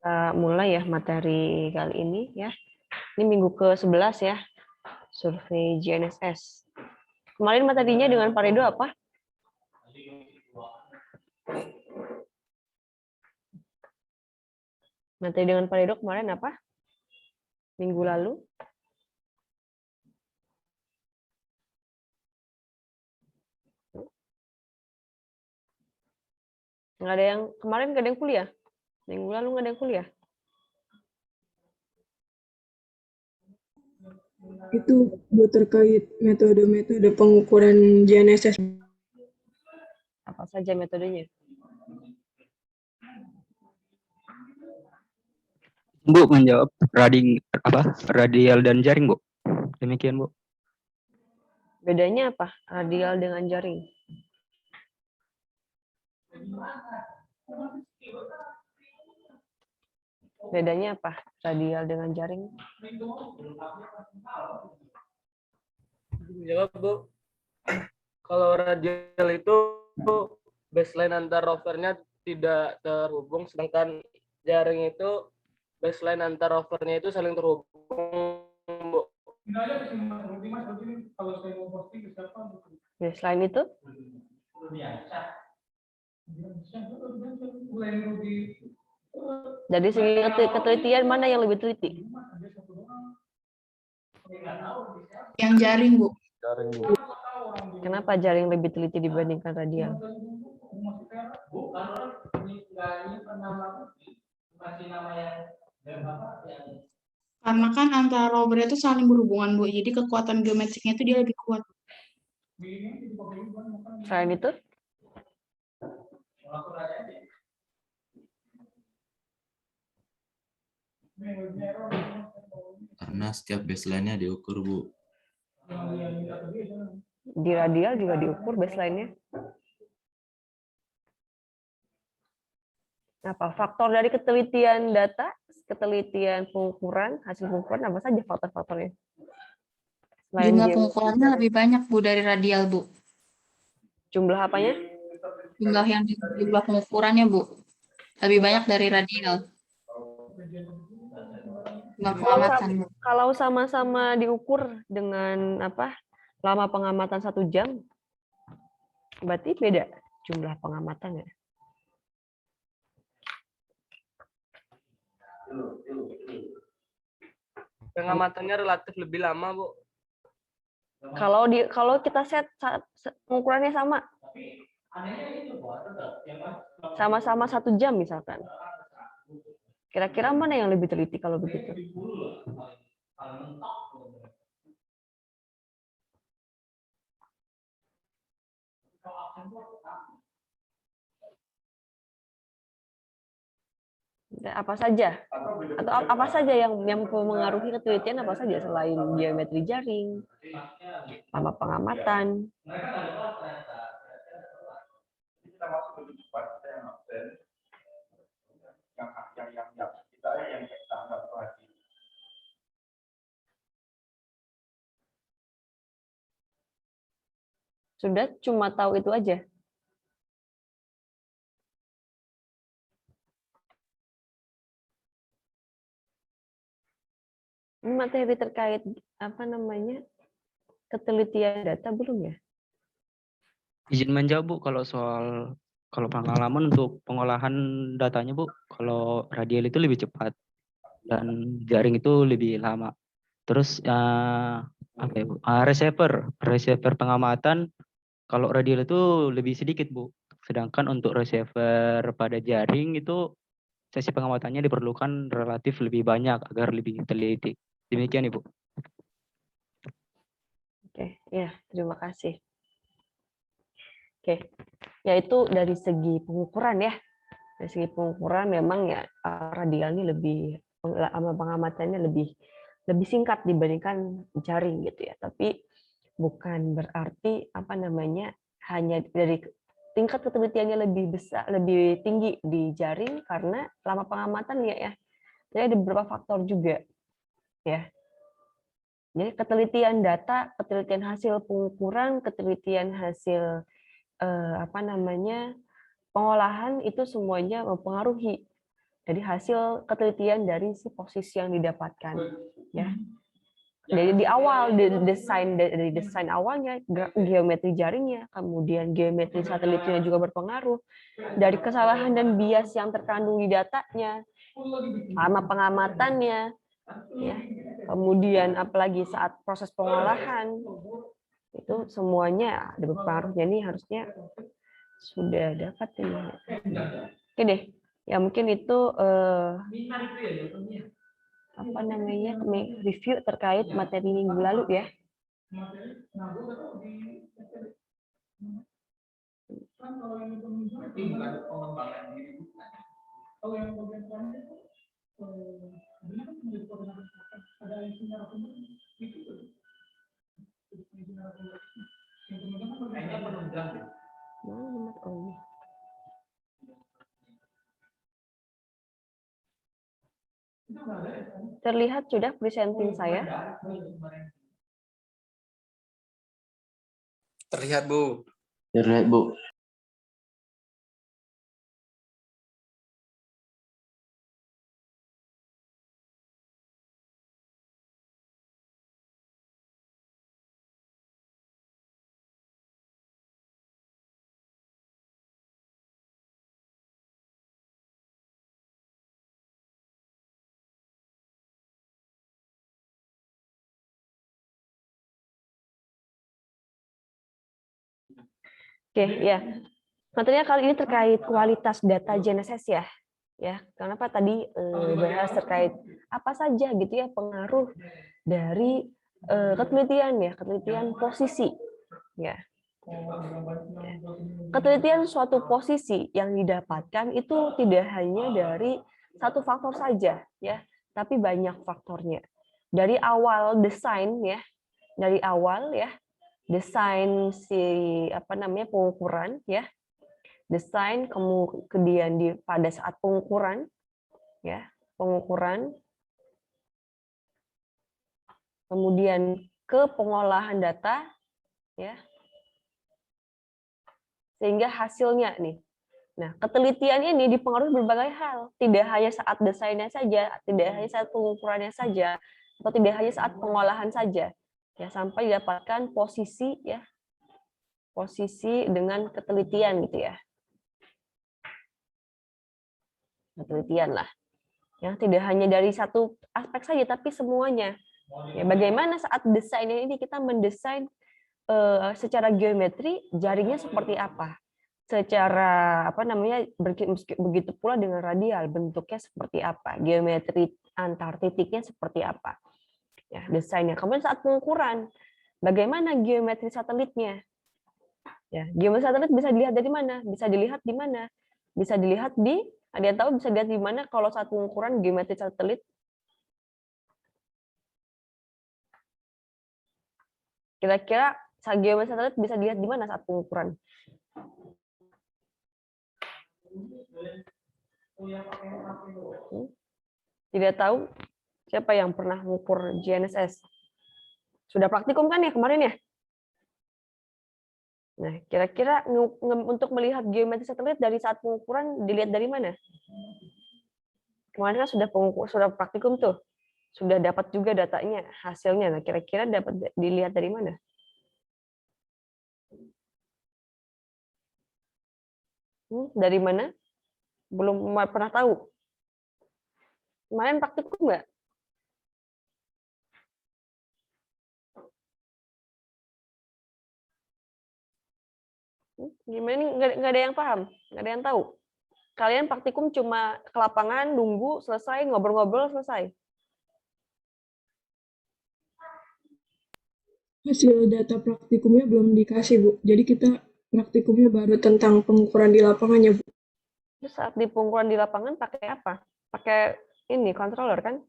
Kita mulai ya materi kali ini ya. Ini minggu ke-11 ya, survei GNSS. Kemarin materinya dengan Pak Redo apa? Materi dengan Pak Redo kemarin apa? Minggu lalu? Nggak ada yang, kemarin nggak ada yang kuliah? Minggu lalu nggak ada yang kuliah? Itu buat terkait metode-metode pengukuran GNSS. Apa saja metodenya? Bu menjawab radial dan jaring, Bu. Demikian, Bu. Bedanya apa? Radial dengan jaring. Bedanya apa? Radial dengan jaring. Jawab, Bu. Kalau radial itu baseline antar rovernya tidak terhubung, sedangkan jaring itu baseline antar rovernya itu saling terhubung, Bu. Ya, selain itu? Dari segi ketelitian mana yang lebih teliti? Yang jaring, Bu. Kenapa jaring lebih teliti dibandingkan radial? Karena kan antara rover itu saling berhubungan, Bu. Jadi kekuatan geometriknya itu dia lebih kuat. Selain itu? Karena setiap baseline-nya diukur, Bu. Di radial juga diukur baseline-nya. Apa faktor dari ketelitian data, ketelitian pengukuran, hasil pengukuran apa saja faktor-faktornya? Selain Jumlah dia- pengukurannya lebih banyak, Bu, dari radial, Bu. Jumlah apanya? Jumlah pengukurannya, Bu. Lebih banyak dari radial. Jumlah pengamatan, Bu. Kalau sama-sama diukur dengan apa? Lama pengamatan 1 jam, berarti beda jumlah pengamatannya. Pengamatannya relatif lebih lama, Bu. Kalau kita set pengukurannya sama-sama 1 jam misalkan. Kira-kira mana yang lebih teliti kalau begitu? Apa saja? Atau apa saja yang mempengaruhi ketelitian apa saja selain geometri jaring, lama pengamatan? Sudah cuma tahu itu aja. Ini materi terkait apa namanya ketelitian data belum ya? Izin menjawab, Bu, kalau pengalaman untuk pengolahan datanya, Bu, kalau radial itu lebih cepat dan jaring itu lebih lama. Terus apa ya, Bu? Receiver pengamatan kalau radial itu lebih sedikit, Bu. Sedangkan untuk receiver pada jaring itu sesi pengamatannya diperlukan relatif lebih banyak agar lebih teliti. Demikian, Ibu. Oke, ya, terima kasih. Oke, yaitu dari segi pengukuran ya. Dari segi pengukuran memang ya radialnya lebih pengamatannya lebih singkat dibandingkan jaring gitu ya. Tapi bukan berarti apa namanya hanya dari tingkat ketelitiannya lebih besar, lebih tinggi di jaring karena lama pengamatan ya. Jadi ada beberapa faktor juga ya. Jadi ketelitian data, ketelitian hasil pengukuran, ketelitian hasil apa namanya pengolahan itu semuanya mempengaruhi Dari hasil ketelitian dari si posisi yang didapatkan, ya. Jadi di awal dari desain awalnya, geometri jaringnya, kemudian geometri satelitnya juga berpengaruh, dari kesalahan dan bias yang terkandung di datanya, sama pengamatannya, ya. Kemudian apalagi saat proses pengolahan, itu semuanya ada berpengaruhnya nih, harusnya sudah dapat ini. Oke deh, ya mungkin itu apa namanya, review terkait materi minggu lalu ya. Terlihat sudah presenting saya? Terlihat, Bu. Terlihat, Bu. Oke, ya. Materinya kali ini terkait kualitas data GNSS ya. Ya, kenapa tadi bahas terkait apa saja gitu ya pengaruh dari ketelitian posisi ya. Ketelitian suatu posisi yang didapatkan itu tidak hanya dari satu faktor saja ya, tapi banyak faktornya. Dari awal desain ya, dari awal ya, desain si apa namanya pengukuran ya, desain kemudian pada saat pengukuran ya, kemudian ke pengolahan data ya, sehingga hasilnya nih. Nah, ketelitian ini dipengaruhi berbagai hal, tidak hanya saat desainnya saja, tidak hanya saat pengukurannya saja, atau tidak hanya saat pengolahan saja, ya sampai didapatkan posisi ya, posisi dengan ketelitian gitu ya, ketelitian lah, ya tidak hanya dari satu aspek saja, tapi semuanya. Ya, bagaimana saat desainnya ini kita mendesain secara geometri jaringnya seperti apa? Secara apa namanya begitu pula dengan radial bentuknya seperti apa, geometri antar titiknya seperti apa ya desainnya. Kemudian saat pengukuran bagaimana geometri satelitnya ya, geometri satelit bisa dilihat dari mana, bisa dilihat di mana, bisa dilihat di, ada yang tahu bisa dilihat di mana kalau saat pengukuran geometri satelit? Kira-kira geometri satelit bisa dilihat di mana saat pengukuran? Tidak tahu? Siapa yang pernah mengukur GNSS? Sudah praktikum kan ya kemarin ya? Nah, kira-kira untuk melihat geometri satelit dari saat pengukuran dilihat dari mana? Kemarin kan sudah praktikum tuh. Sudah dapat juga datanya, hasilnya. Nah, kira-kira dapat dilihat dari mana? Dari mana? Belum pernah tahu. Kemarin praktikum nggak? Gimana nih? Nggak ada yang paham? Nggak ada yang tahu? Kalian praktikum cuma ke lapangan, nunggu, selesai, ngobrol-ngobrol, selesai? Hasil data praktikumnya belum dikasih, Bu. Jadi kita praktikumnya baru tentang pengukuran di lapangannya, Bu. Terus saat di pengukuran di lapangan pakai apa? Pakai ini, controller kan?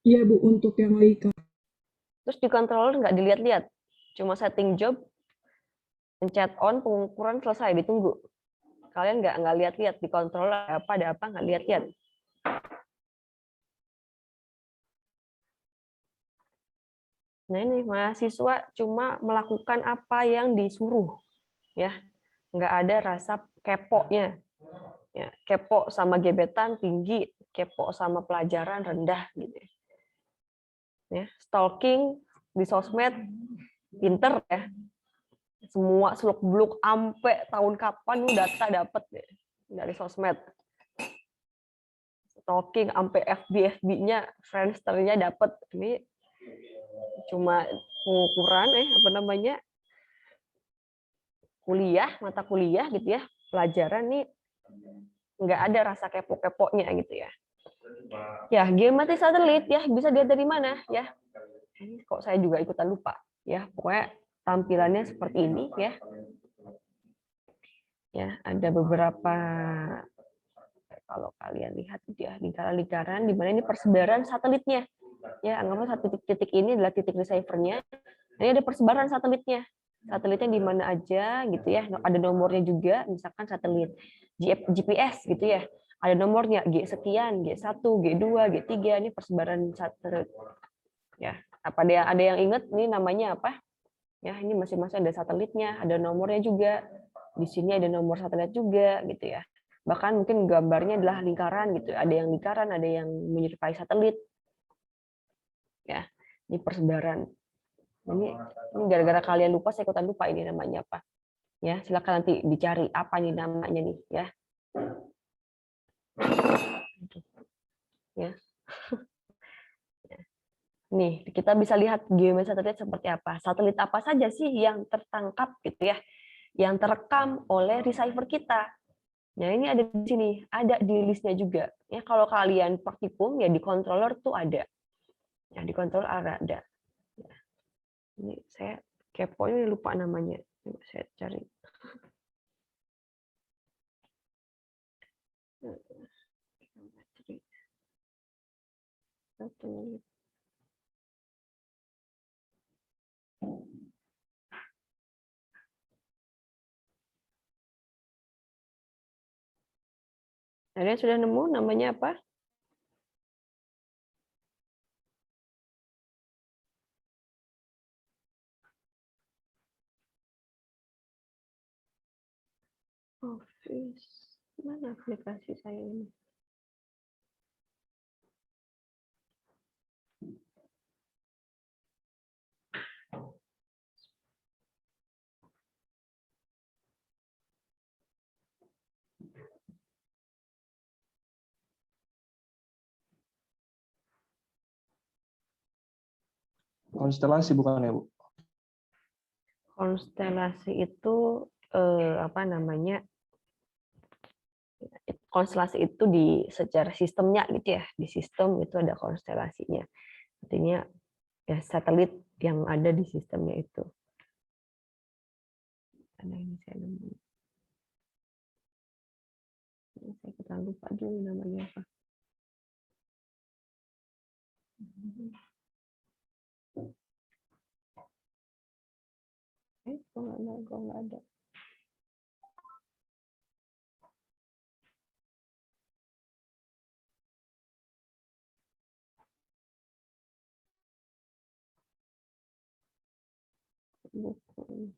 Iya, Bu, untuk yang Leica. Terus di controller nggak dilihat-lihat? Cuma setting job, pencet on, pengukuran selesai, ditunggu. Kalian nggak lihat-lihat di controller ada apa nggak lihat-lihat. Nah ini mahasiswa cuma melakukan apa yang disuruh, ya nggak ada rasa kepo-nya, Ya, kepo sama gebetan tinggi, kepo sama pelajaran rendah gitu. Ya, stalking di sosmed pinter ya. Semua seluk-beluk ampe tahun kapan lu data dapet deh dari sosmed. Stalking sampai FB-nya, Friendster-nya dapet. Ini cuma pengukuran apa namanya? Mata kuliah gitu ya. Pelajaran nih nggak ada rasa kepo-keponya gitu ya. Ya, geometri satelit ya bisa dilihat dari mana ya? Ini kok saya juga ikutan lupa ya. Pokoknya tampilannya seperti ini ya. Ya, ada beberapa kalau kalian lihat ya lingkaran-lingkaran di mana ini persebaran satelitnya. Ya, anggaplah satu titik ini adalah titik receiver-nya. Ini ada persebaran satelitnya. Satelitnya di mana aja gitu ya. Ada nomornya juga, misalkan satelit GPS gitu ya. Ada nomornya G sekian, G1, G2, G3, ini persebaran satelit. Ya, apa ada yang ingat ini namanya apa? Ya, ini masing-masing ada satelitnya, ada nomornya juga. Di sini ada nomor satelit juga gitu ya. Bahkan mungkin gambarnya adalah lingkaran gitu. Ada yang lingkaran, ada yang menyerupai satelit. Ya, ini persebaran. Ini gara-gara kalian lupa, saya ikutan lupa ini namanya apa. Ya, silakan nanti dicari apa nih namanya nih ya. Ya. Nih, kita bisa lihat geometri satelit seperti apa. Satelit apa saja sih yang tertangkap gitu ya, yang terekam oleh receiver kita. Nah, ini ada di sini, ada di listnya juga. Ya, kalau kalian praktikum ya di controller tuh ada. Ya, di controller ada. Ya. Ini saya kepo ini lupa namanya. Coba saya cari. Satelit. Kalian sudah nemu namanya apa? Office. Mana aplikasi saya ini? Konstelasi bukan ya, Bu? Konstelasi itu apa namanya? Konstelasi itu di secara sistemnya gitu ya. Di sistem itu ada konstelasinya. Artinya ya satelit yang ada di sistemnya itu. Ada ini saya nemu. Saya kita lupa dulu namanya apa. Kok nggak ada. Buku.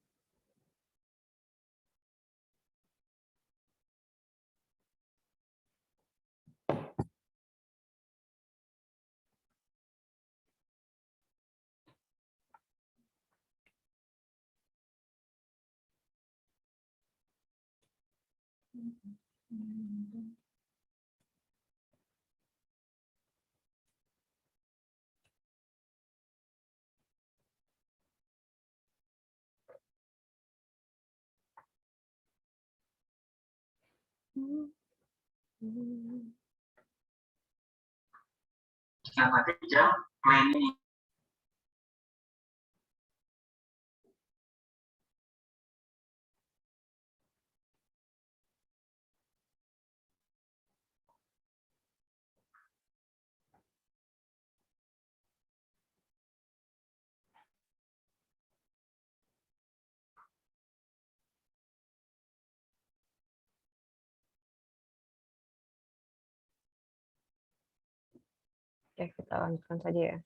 Oke, kita lanjutkan saja ya.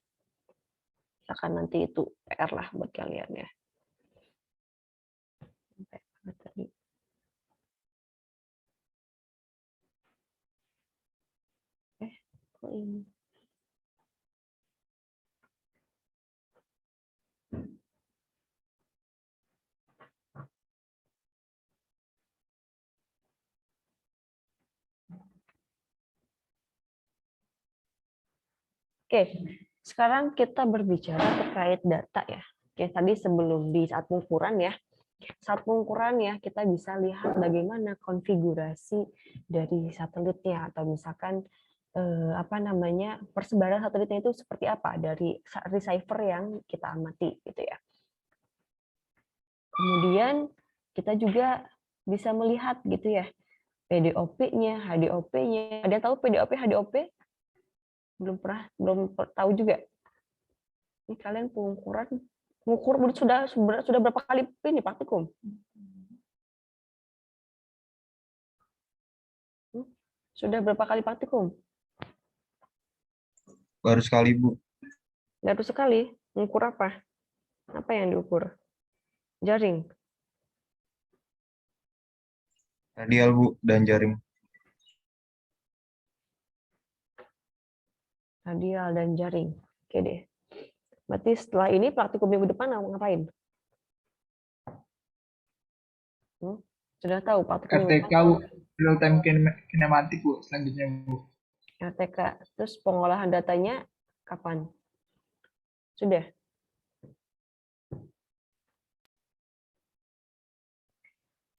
Akan nanti itu PR lah buat kalian ya. Sampai mana tadi? Kok ini? Oke, sekarang kita berbicara terkait data ya. Oke, tadi sebelum di saat pengukuran ya. Saat pengukuran ya, kita bisa lihat bagaimana konfigurasi dari satelitnya atau misalkan apa namanya persebaran satelitnya itu seperti apa dari receiver yang kita amati gitu ya. Kemudian kita juga bisa melihat gitu ya PDOP-nya, HDOP-nya. Ada yang tahu PDOP, HDOP? Belum tahu juga. Ini kalian mengukur sudah berapa kali ini praktikum? Sudah berapa kali praktikum? Baru sekali, Bu. Baru sekali. Mengukur apa? Apa yang diukur? Jaring. Radial, Bu, dan jaring. Radial dan jaring. Oke deh. Berarti setelah ini praktikum minggu depan ngapain? Sudah tahu praktikum minggu RTK, Bu. Real time kinematik, Bu. Selanjutnya, Bu. RTK. Terus pengolahan datanya kapan? Sudah?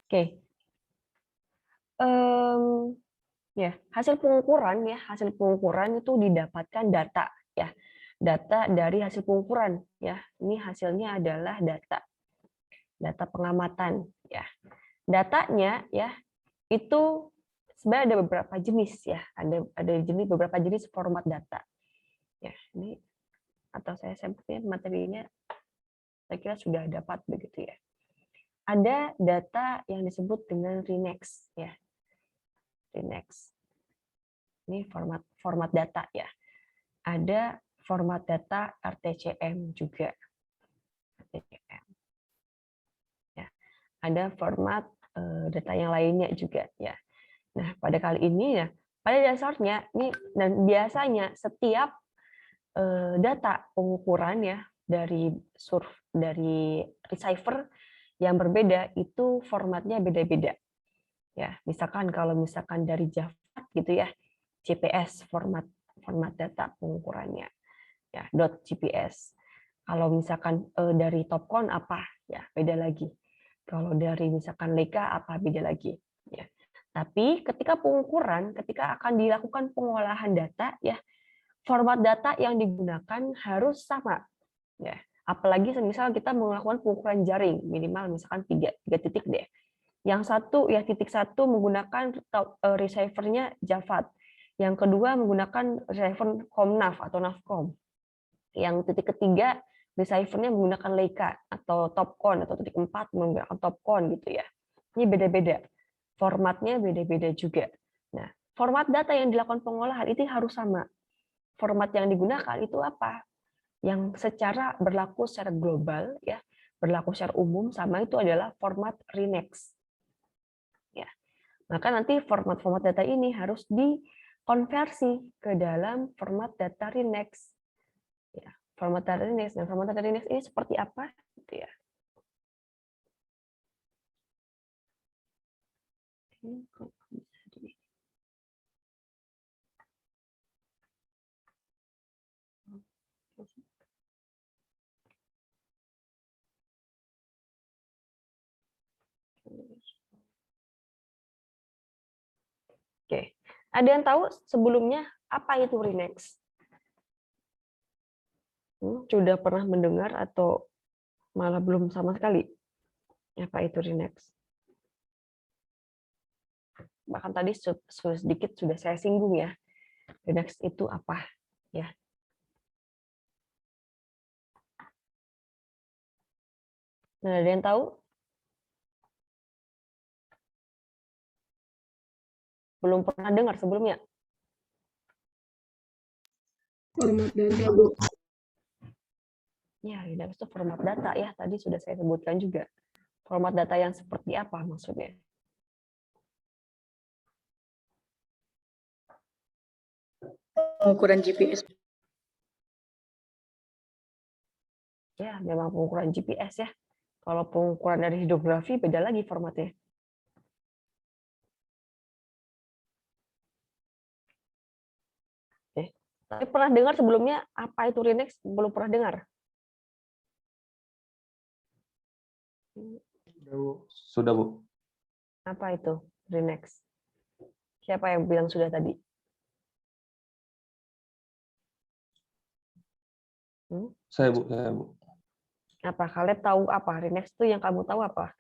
Oke. Ya, hasil pengukuran itu didapatkan data ya. Data dari hasil pengukuran ya. Ini hasilnya adalah data pengamatan ya. Datanya ya itu sebenarnya ada beberapa jenis ya. Ada beberapa jenis format data. Ya, ini atau saya sampaikan materinya saya kira sudah dapat begitu ya. Ada data yang disebut dengan RENEX ya. RENEX. Ini format data ya. Ada format data RTCM juga. RTCM. Ya. Ada format data yang lainnya juga ya. Nah, pada kali ini ya, pada dasarnya ini dan biasanya setiap data pengukuran ya dari receiver yang berbeda itu formatnya beda-beda. Ya, misalkan kalau dari Java gitu ya, GPS format data pengukurannya. Ya, .gps. Kalau misalkan dari Topcon apa? Ya, beda lagi. Kalau dari misalkan Leica apa? Beda lagi. Ya. Tapi ketika akan dilakukan pengolahan data ya, format data yang digunakan harus sama. Ya. Apalagi misal kita melakukan pengukuran jaring minimal misalkan 3 titik deh. Yang satu ya titik 1 menggunakan receiver-nya Java. Yang kedua menggunakan receiver Comnav atau Navcom. Yang titik ketiga receiver-nya menggunakan Leica atau Topcon atau titik 4 menggunakan Topcon gitu ya. Ini beda-beda. Formatnya beda-beda juga. Nah, format data yang dilakukan pengolahan itu harus sama. Format yang digunakan itu apa? Yang berlaku secara global ya, berlaku secara umum sama itu adalah format RENEX. Ya. Maka nanti format-format data ini harus dikonversi ke dalam format data RENEX. Ya, format data RENEX. Dan format data RENEX ini seperti apa? Gitu ya. Oke, ada yang tahu sebelumnya apa itu RENEX? Sudah pernah mendengar atau malah belum sama sekali? Apa itu RENEX? Bahkan tadi sedikit sudah saya singgung ya. RENEX itu apa? Ya. Nah, ada yang tahu? Belum pernah dengar sebelumnya? Format data, Bu. Ya, RENEX itu format data ya. Tadi sudah saya sebutkan juga. Format data yang seperti apa maksudnya? pengukuran GPS. Ya, memang pengukuran GPS ya. Kalau pengukuran dari hidrografi beda lagi formatnya. Tapi pernah dengar sebelumnya apa itu RINEX? Belum pernah dengar. Sudah, Bu. Apa itu RINEX? Siapa yang bilang sudah tadi? Saya, Bu. Apa? Kalian tahu apa? RINEX itu yang kamu tahu apa?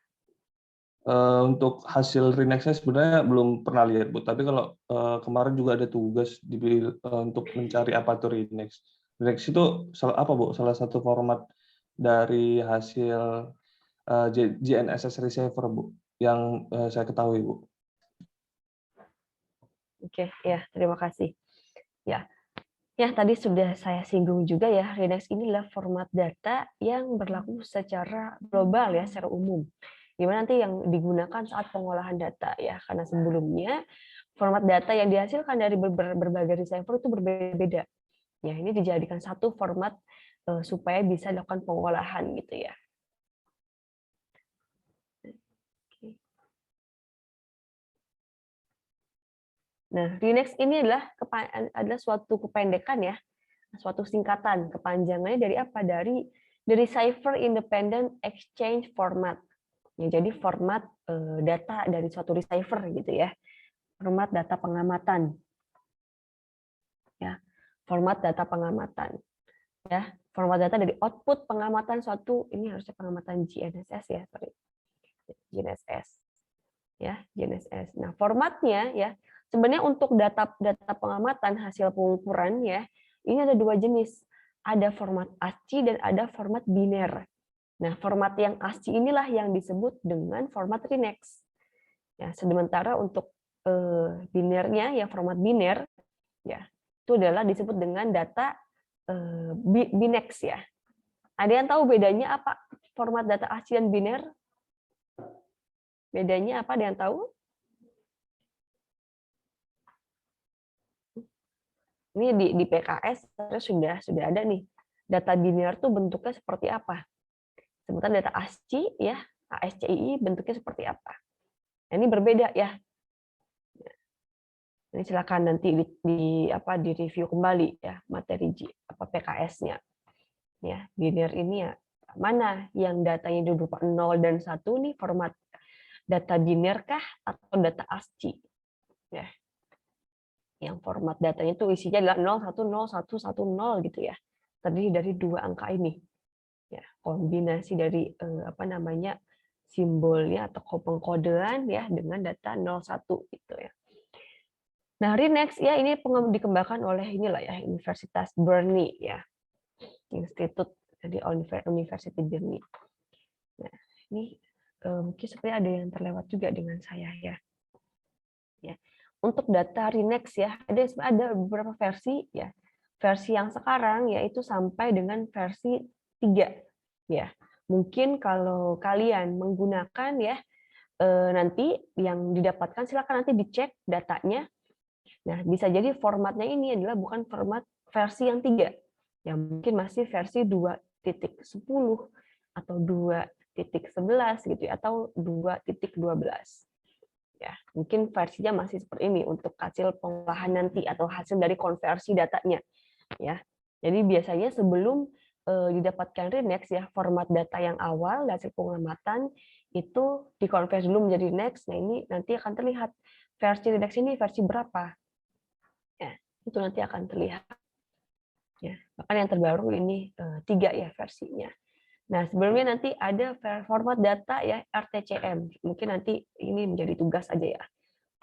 Untuk hasil RINEX-nya sebenarnya belum pernah lihat, Bu. Tapi kalau kemarin juga ada tugas untuk mencari apa itu RINEX. RINEX itu apa, Bu? Salah satu format dari hasil GNSS receiver, Bu, yang saya ketahui, Bu. Oke, ya, terima kasih. Ya, tadi sudah saya singgung juga ya, RINEX ini adalah format data yang berlaku secara global ya, secara umum. Gimana nanti yang digunakan saat pengolahan data ya, karena sebelumnya format data yang dihasilkan dari berbagai receiver itu berbeda-beda. Ya, ini dijadikan satu format supaya bisa dilakukan pengolahan gitu ya. Nah, RINEX ini adalah suatu kependekan ya, suatu singkatan, kepanjangannya dari apa? Dari Receiver Independent Exchange Format. Ya, jadi format data dari suatu receiver gitu ya. Format data pengamatan. Ya, format data pengamatan. Ya, format data dari output pengamatan suatu, ini harusnya pengamatan GNSS ya, sorry. GNSS. Ya, GNSS. Nah, formatnya ya, sebenarnya untuk data pengamatan hasil pengukuran ya, ini ada dua jenis. Ada format ASCII dan ada format biner. Nah, format yang ASCII inilah yang disebut dengan format RINEX. Ya, sementara untuk binernya, yang format biner, ya, itu adalah disebut dengan data BINEX ya. Ada yang tahu bedanya apa format data ASCII dan biner? Bedanya apa? Ada yang tahu? Ini di PKS sudah ada nih. Data biner tuh bentuknya seperti apa? Sementara data ASCII ya, ASCII bentuknya seperti apa? Nah, ini berbeda ya. Ini silakan nanti di review kembali ya materi PKS-nya. Ya, biner ini ya mana yang datanya berupa 0 dan 1 nih format data biner kah atau data ASCII? Ya. Yang format datanya itu isinya adalah 0101110 gitu ya. Terdiri dari dua angka ini. Ya, kombinasi dari simbolnya atau pengkodean ya dengan data 01 gitu ya. Nah, RINEX ya ini dikembangkan oleh inilah ya Universitas Burney ya. Institut di University Burney. Nah, ini mungkin seperti ada yang terlewat juga dengan saya ya. Ya. Untuk data RINEX ya, ada beberapa versi ya. Versi yang sekarang yaitu sampai dengan versi 3 ya. Mungkin kalau kalian menggunakan ya nanti yang didapatkan silakan nanti dicek datanya. Nah, bisa jadi formatnya ini adalah bukan format versi yang 3. Yang mungkin masih versi 2.10 atau 2.11 gitu ya, atau 2.12. Ya, mungkin versinya masih seperti ini untuk hasil pengolahan nanti atau hasil dari konversi datanya ya. Jadi biasanya sebelum didapatkan RINEX ya, format data yang awal hasil pengamatan itu dikonversi dulu menjadi RINEX. Nah, ini nanti akan terlihat versi RINEX ini versi berapa. Ya, itu nanti akan terlihat. Ya, bahkan yang terbaru ini 3 ya versinya. Nah, sebelumnya nanti ada format data ya RTCM. Mungkin nanti ini menjadi tugas aja ya.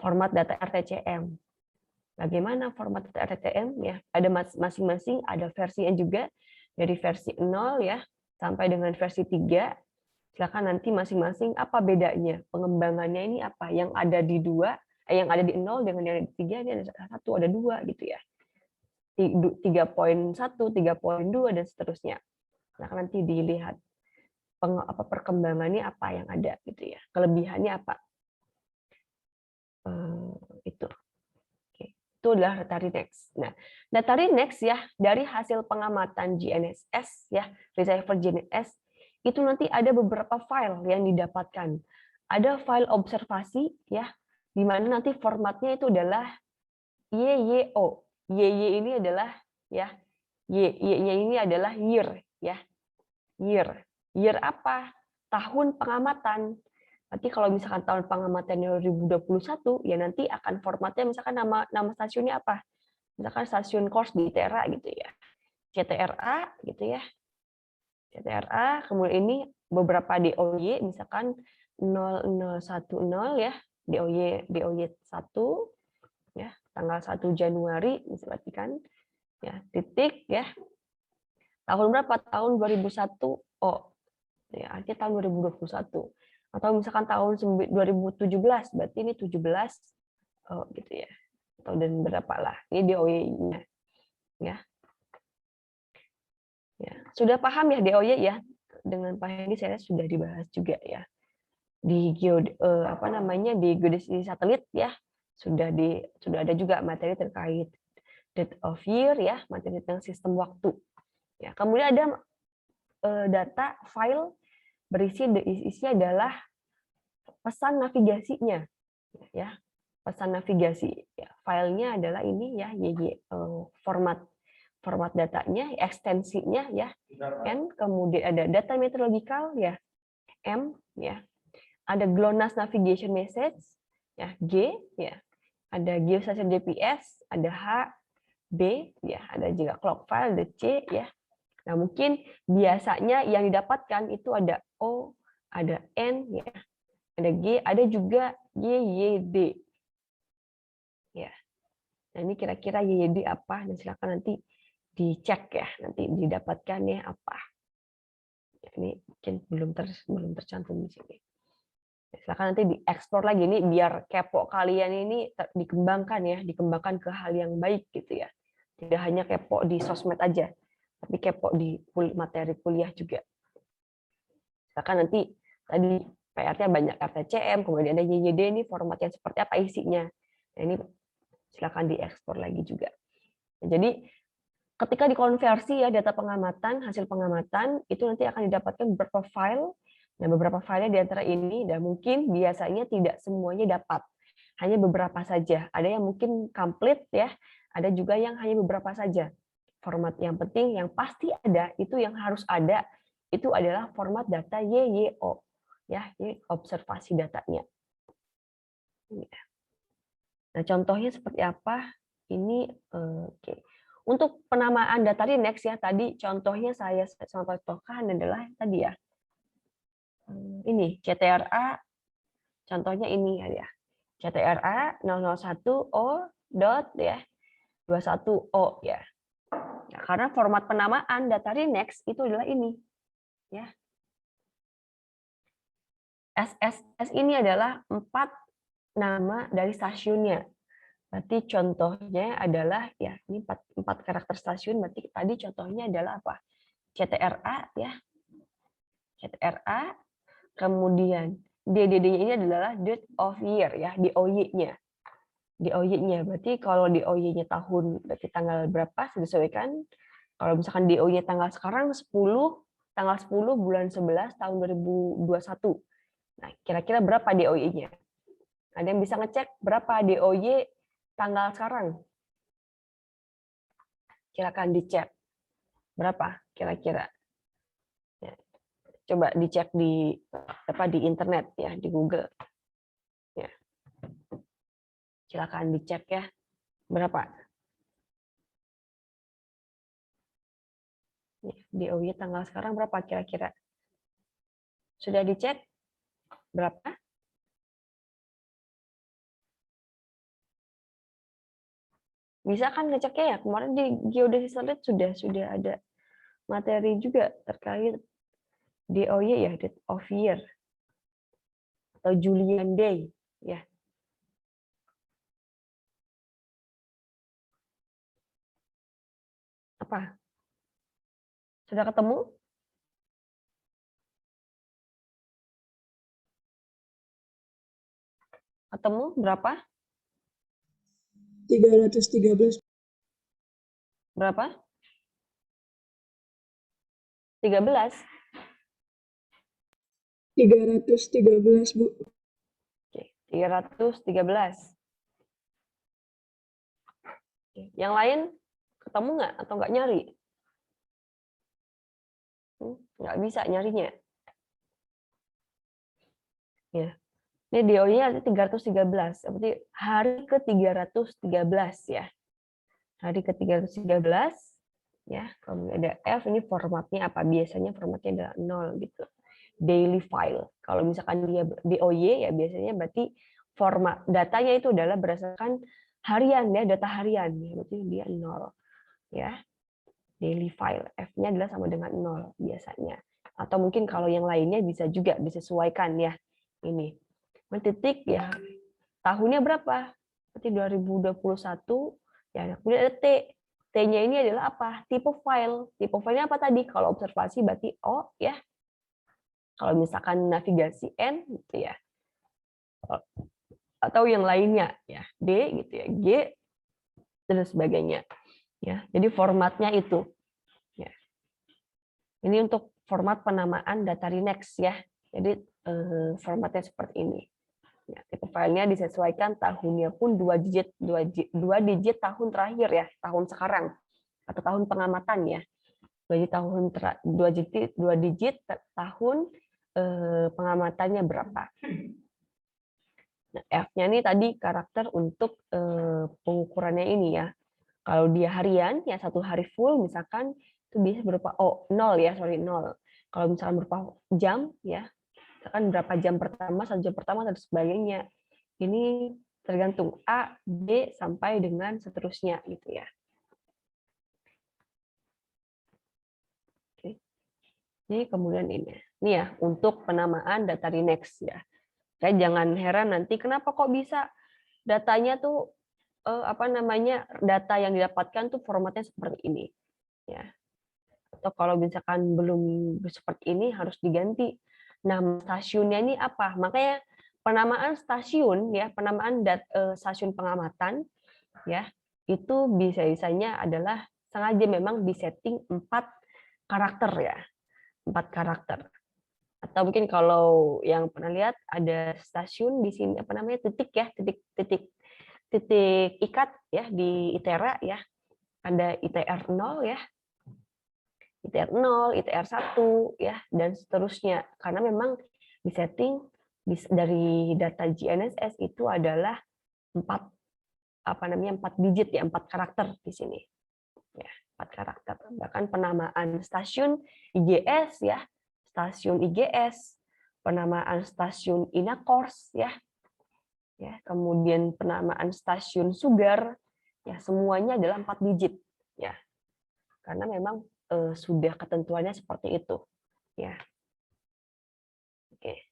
Format data RTCM. Bagaimana format data RTCM ya? Ada masing-masing ada versinya juga dari versi 0 ya sampai dengan versi 3. Silakan nanti masing-masing apa bedanya? Pengembangannya ini apa? Yang ada di 2, yang ada di 0 dengan yang ada di 3 ini ada 1, ada 2 gitu ya. 3.1, 3.2 dan seterusnya. Nah, nanti dilihat perkembangannya apa yang ada gitu ya, kelebihannya apa itu. Oke. Itu adalah data Renex. Nah, data Renex ya dari hasil pengamatan GNSS ya, receiver GNSS itu nanti ada beberapa file yang didapatkan. Ada file observasi ya, di mana nanti formatnya itu adalah YYO. YY ini adalah ya, Y-nya ini adalah year ya. Year. Year apa? Tahun pengamatan. Nanti kalau misalkan tahun pengamatan 2021 ya nanti akan formatnya misalkan nama stasiunnya apa? Misalkan stasiun Kors di Tera gitu ya. CTRA gitu ya. CTRA, kemudian ini beberapa DOY misalkan 0010 ya, DOY 1 ya, tanggal 1 Januari misalkan kan ya, titik ya. Tahun berapa? Tahun 2001. Oh, ya, artinya tahun 2021. Atau misalkan tahun 2017, berarti ini 17 gitu ya. Atau dan berapa lah. Ini DOY-nya. Ya. Ya, sudah paham ya DOY ya? Dengan Pak Hendy saya sudah dibahas juga ya. Di di geodesi satelit ya. Sudah ada juga materi terkait date of year ya, materi tentang sistem waktu. Ya, kemudian ada data file berisi isinya adalah pesan navigasinya ya, pesan navigasi ya, filenya adalah ini ya, format datanya, ekstensinya ya, N, kemudian ada data meteorological ya, M ya, ada GLONASS navigation message ya, G ya, ada geostation GPS, ada H, B ya, ada juga clock file, ada C ya. Nah, mungkin biasanya yang didapatkan itu ada O, ada N, ya, ada G, ada juga YYD. Ya. Nah, ini kira-kira YYD apa? Dan silakan nanti dicek ya, nanti didapatkannya apa. Ya, ini mungkin belum tercantum di sini. Silakan nanti dieksplor lagi ini biar kepo kalian ini dikembangkan ke hal yang baik gitu ya. Tidak hanya kepo di sosmed aja, tapi kepo di materi kuliah juga. Misalkan nanti tadi PR-nya banyak RTCM, kemudian ada YYD, ini formatnya seperti apa isinya. Nah, ini silakan diekspor lagi juga. Nah, jadi ketika dikonversi ya data pengamatan, hasil pengamatan, itu nanti akan didapatkan beberapa file. Nah, beberapa filenya di antara ini, dan mungkin biasanya tidak semuanya dapat. Hanya beberapa saja. Ada yang mungkin complete ya, ada juga yang hanya beberapa saja. Format yang penting, yang pasti ada, itu yang harus ada, itu adalah format data YYO. Ya, ini observasi datanya. Nah, contohnya seperti apa? Ini oke. Untuk penamaan data Renex ya, tadi contohnya saya contohkan adalah tadi ya. Ini CTRA, contohnya ini ya. CTRA 001O dot ya 21O ya. Nah, karena format penamaan data Renex itu adalah ini ya. SSS ini adalah 4 nama dari stasiunnya. Berarti contohnya adalah ya ini 4 karakter stasiun, berarti tadi contohnya adalah apa? CTRA ya. CTRA, kemudian DDD-nya ini adalah date of year ya, DOY-nya. DOY-nya berarti kalau DOY-nya tahun berarti tanggal berapa disesuaikan. Kalau misalkan DOY-nya tanggal sekarang tanggal 10 bulan 11 tahun 2021. Nah, kira-kira berapa DOY-nya? Ada yang bisa ngecek berapa DOY tanggal sekarang? Silakan dicek. Berapa kira-kira? Ya. Coba dicek di internet ya, di Google. Ya. Silakan dicek ya. Berapa? DOY tanggal sekarang berapa kira-kira? Sudah dicek? Berapa? Bisa kan ngeceknya ya? Kemarin di Geodesi Satelit sudah ada materi juga terkait DOY ya, date of year atau Julian Day ya. Apa? Sudah ketemu? Ketemu berapa? 313. Berapa? 13. 313, Bu. Oke, 313. Oke, yang lain ketemu nggak atau nggak nyari? Nggak bisa nyarinya. Ya. Ini DO-nya ada 313, berarti hari ke-313 ya. Hari ke-313 ya. Kemudian ada F, ini formatnya apa? Biasanya formatnya adalah 0 gitu. Daily file. Kalau misalkan dia DOY ya biasanya berarti format datanya itu adalah berdasarkan harian ya, data harian ya, berarti dia 0 ya. Daily file. F-nya adalah sama dengan 0 biasanya. Atau mungkin kalau yang lainnya bisa juga disesuaikan ya. Ini. Titik ya. Tahunnya berapa? Berarti 2021 ya. Kemudian ada T. T-nya ini adalah apa? Tipe file. Tipe filenya apa tadi? Kalau observasi berarti O ya. Kalau misalkan navigasi N gitu ya. Atau yang lainnya ya. D gitu ya. G dan sebagainya. Ya. Jadi formatnya itu. Ya. Ini untuk format penamaan data Rinex ya. Jadi formatnya seperti ini. Ya, tipe filenya disesuaikan tahunnya pun 2 digit tahun terakhir ya, tahun sekarang atau tahun pengamatan ya. 2 digit tahun pengamatannya berapa. Nah, F-nya ini tadi karakter untuk pengukurannya ini ya. Kalau dia harian ya 1 hari full misalkan itu bisa berupa 0 ya, 0. Kalau misalkan berupa jam ya, misalkan berapa jam pertama, 1 jam pertama dan sebagainya. Ini tergantung A, B sampai dengan seterusnya gitu ya. Oke. Ini kemudian ini ya untuk penamaan data Rinex ya. Saya jangan heran nanti kenapa kok bisa datanya tuh data yang didapatkan tuh formatnya seperti ini ya. Atau kalau misalkan belum seperti ini harus diganti. Nama stasiunnya ini apa? Makanya penamaan stasiun ya, penamaan stasiun pengamatan ya, itu bisa-bisanya adalah sengaja memang disetting 4 karakter ya. 4 karakter. Atau mungkin kalau yang pernah lihat ada stasiun di sini apa namanya titik ya, titik ikat ya di ITERA ya. Ada ITR 0 ya. ITR 0, ITR 1 ya dan seterusnya. Karena memang disetting dari data GNSS itu adalah 4 digit ya, 4 karakter di sini. Ya, 4 karakter. Bahkan penamaan stasiun IGS ya, stasiun IGS, penamaan stasiun INAKORS ya. Ya, kemudian penamaan stasiun Sugar ya, semuanya adalah 4 digit ya. Karena memang sudah ketentuannya seperti itu ya. Oke.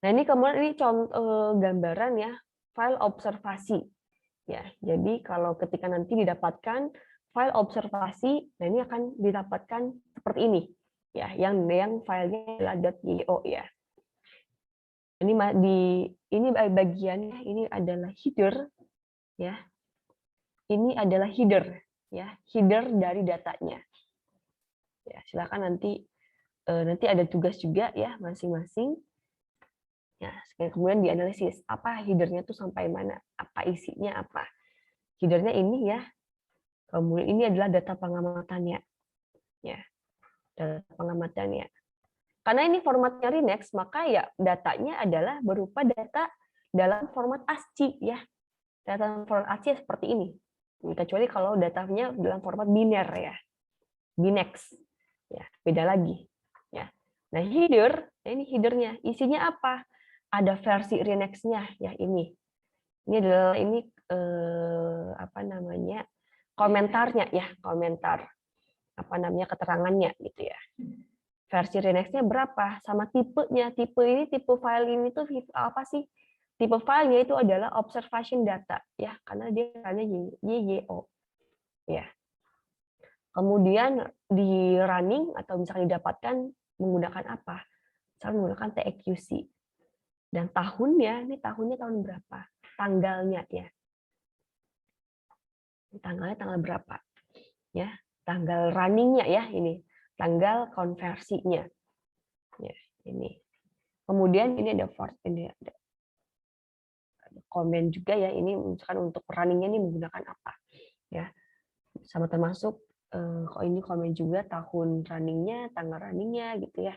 Nah, ini kemudian ini contoh gambaran ya, file observasi. Ya, jadi kalau ketika nanti didapatkan file observasi, nah ini akan didapatkan seperti ini. Ya, yang filenya adalah .yo ya. Ini bagiannya ini adalah header ya. Ini adalah header ya, header dari datanya. Ya, silakan nanti ada tugas juga ya masing-masing. Ya, kemudian dianalisis apa headernya tuh sampai mana, apa isinya apa. Headernya ini ya. Kemudian ini adalah data pengamatannya. Ya. Data pengamatannya. Karena ini formatnya Rinex, maka ya datanya adalah berupa data dalam format ASCII ya. Data format ASCII seperti ini. Kecuali kalau datanya dalam format biner ya. Binex. Ya, beda lagi. Ya. Nah, header, ini headernya. Isinya apa? Ada versi Rinex-nya ya ini. Ini adalah komentarnya ya, komentar keterangannya gitu ya. Versi Rinex-nya berapa sama tipenya. Tipe file ini tuh apa sih? Tipe filenya itu adalah observation data ya, karena dia filenya YYO. Ya. Kemudian di running atau misalnya didapatkan menggunakan apa? Misalnya menggunakan TEQC. Dan tahunnya, ini tahunnya tahun berapa? Tanggalnya ya. Tanggalnya tanggal berapa? Ya, tanggal runningnya ya ini, tanggal konversinya. Ya, ini. Kemudian ini ada ini ada komen juga ya, ini misalkan untuk runningnya ini menggunakan apa ya, sama termasuk kok ini komen juga tahun runningnya, tanggal runningnya gitu ya.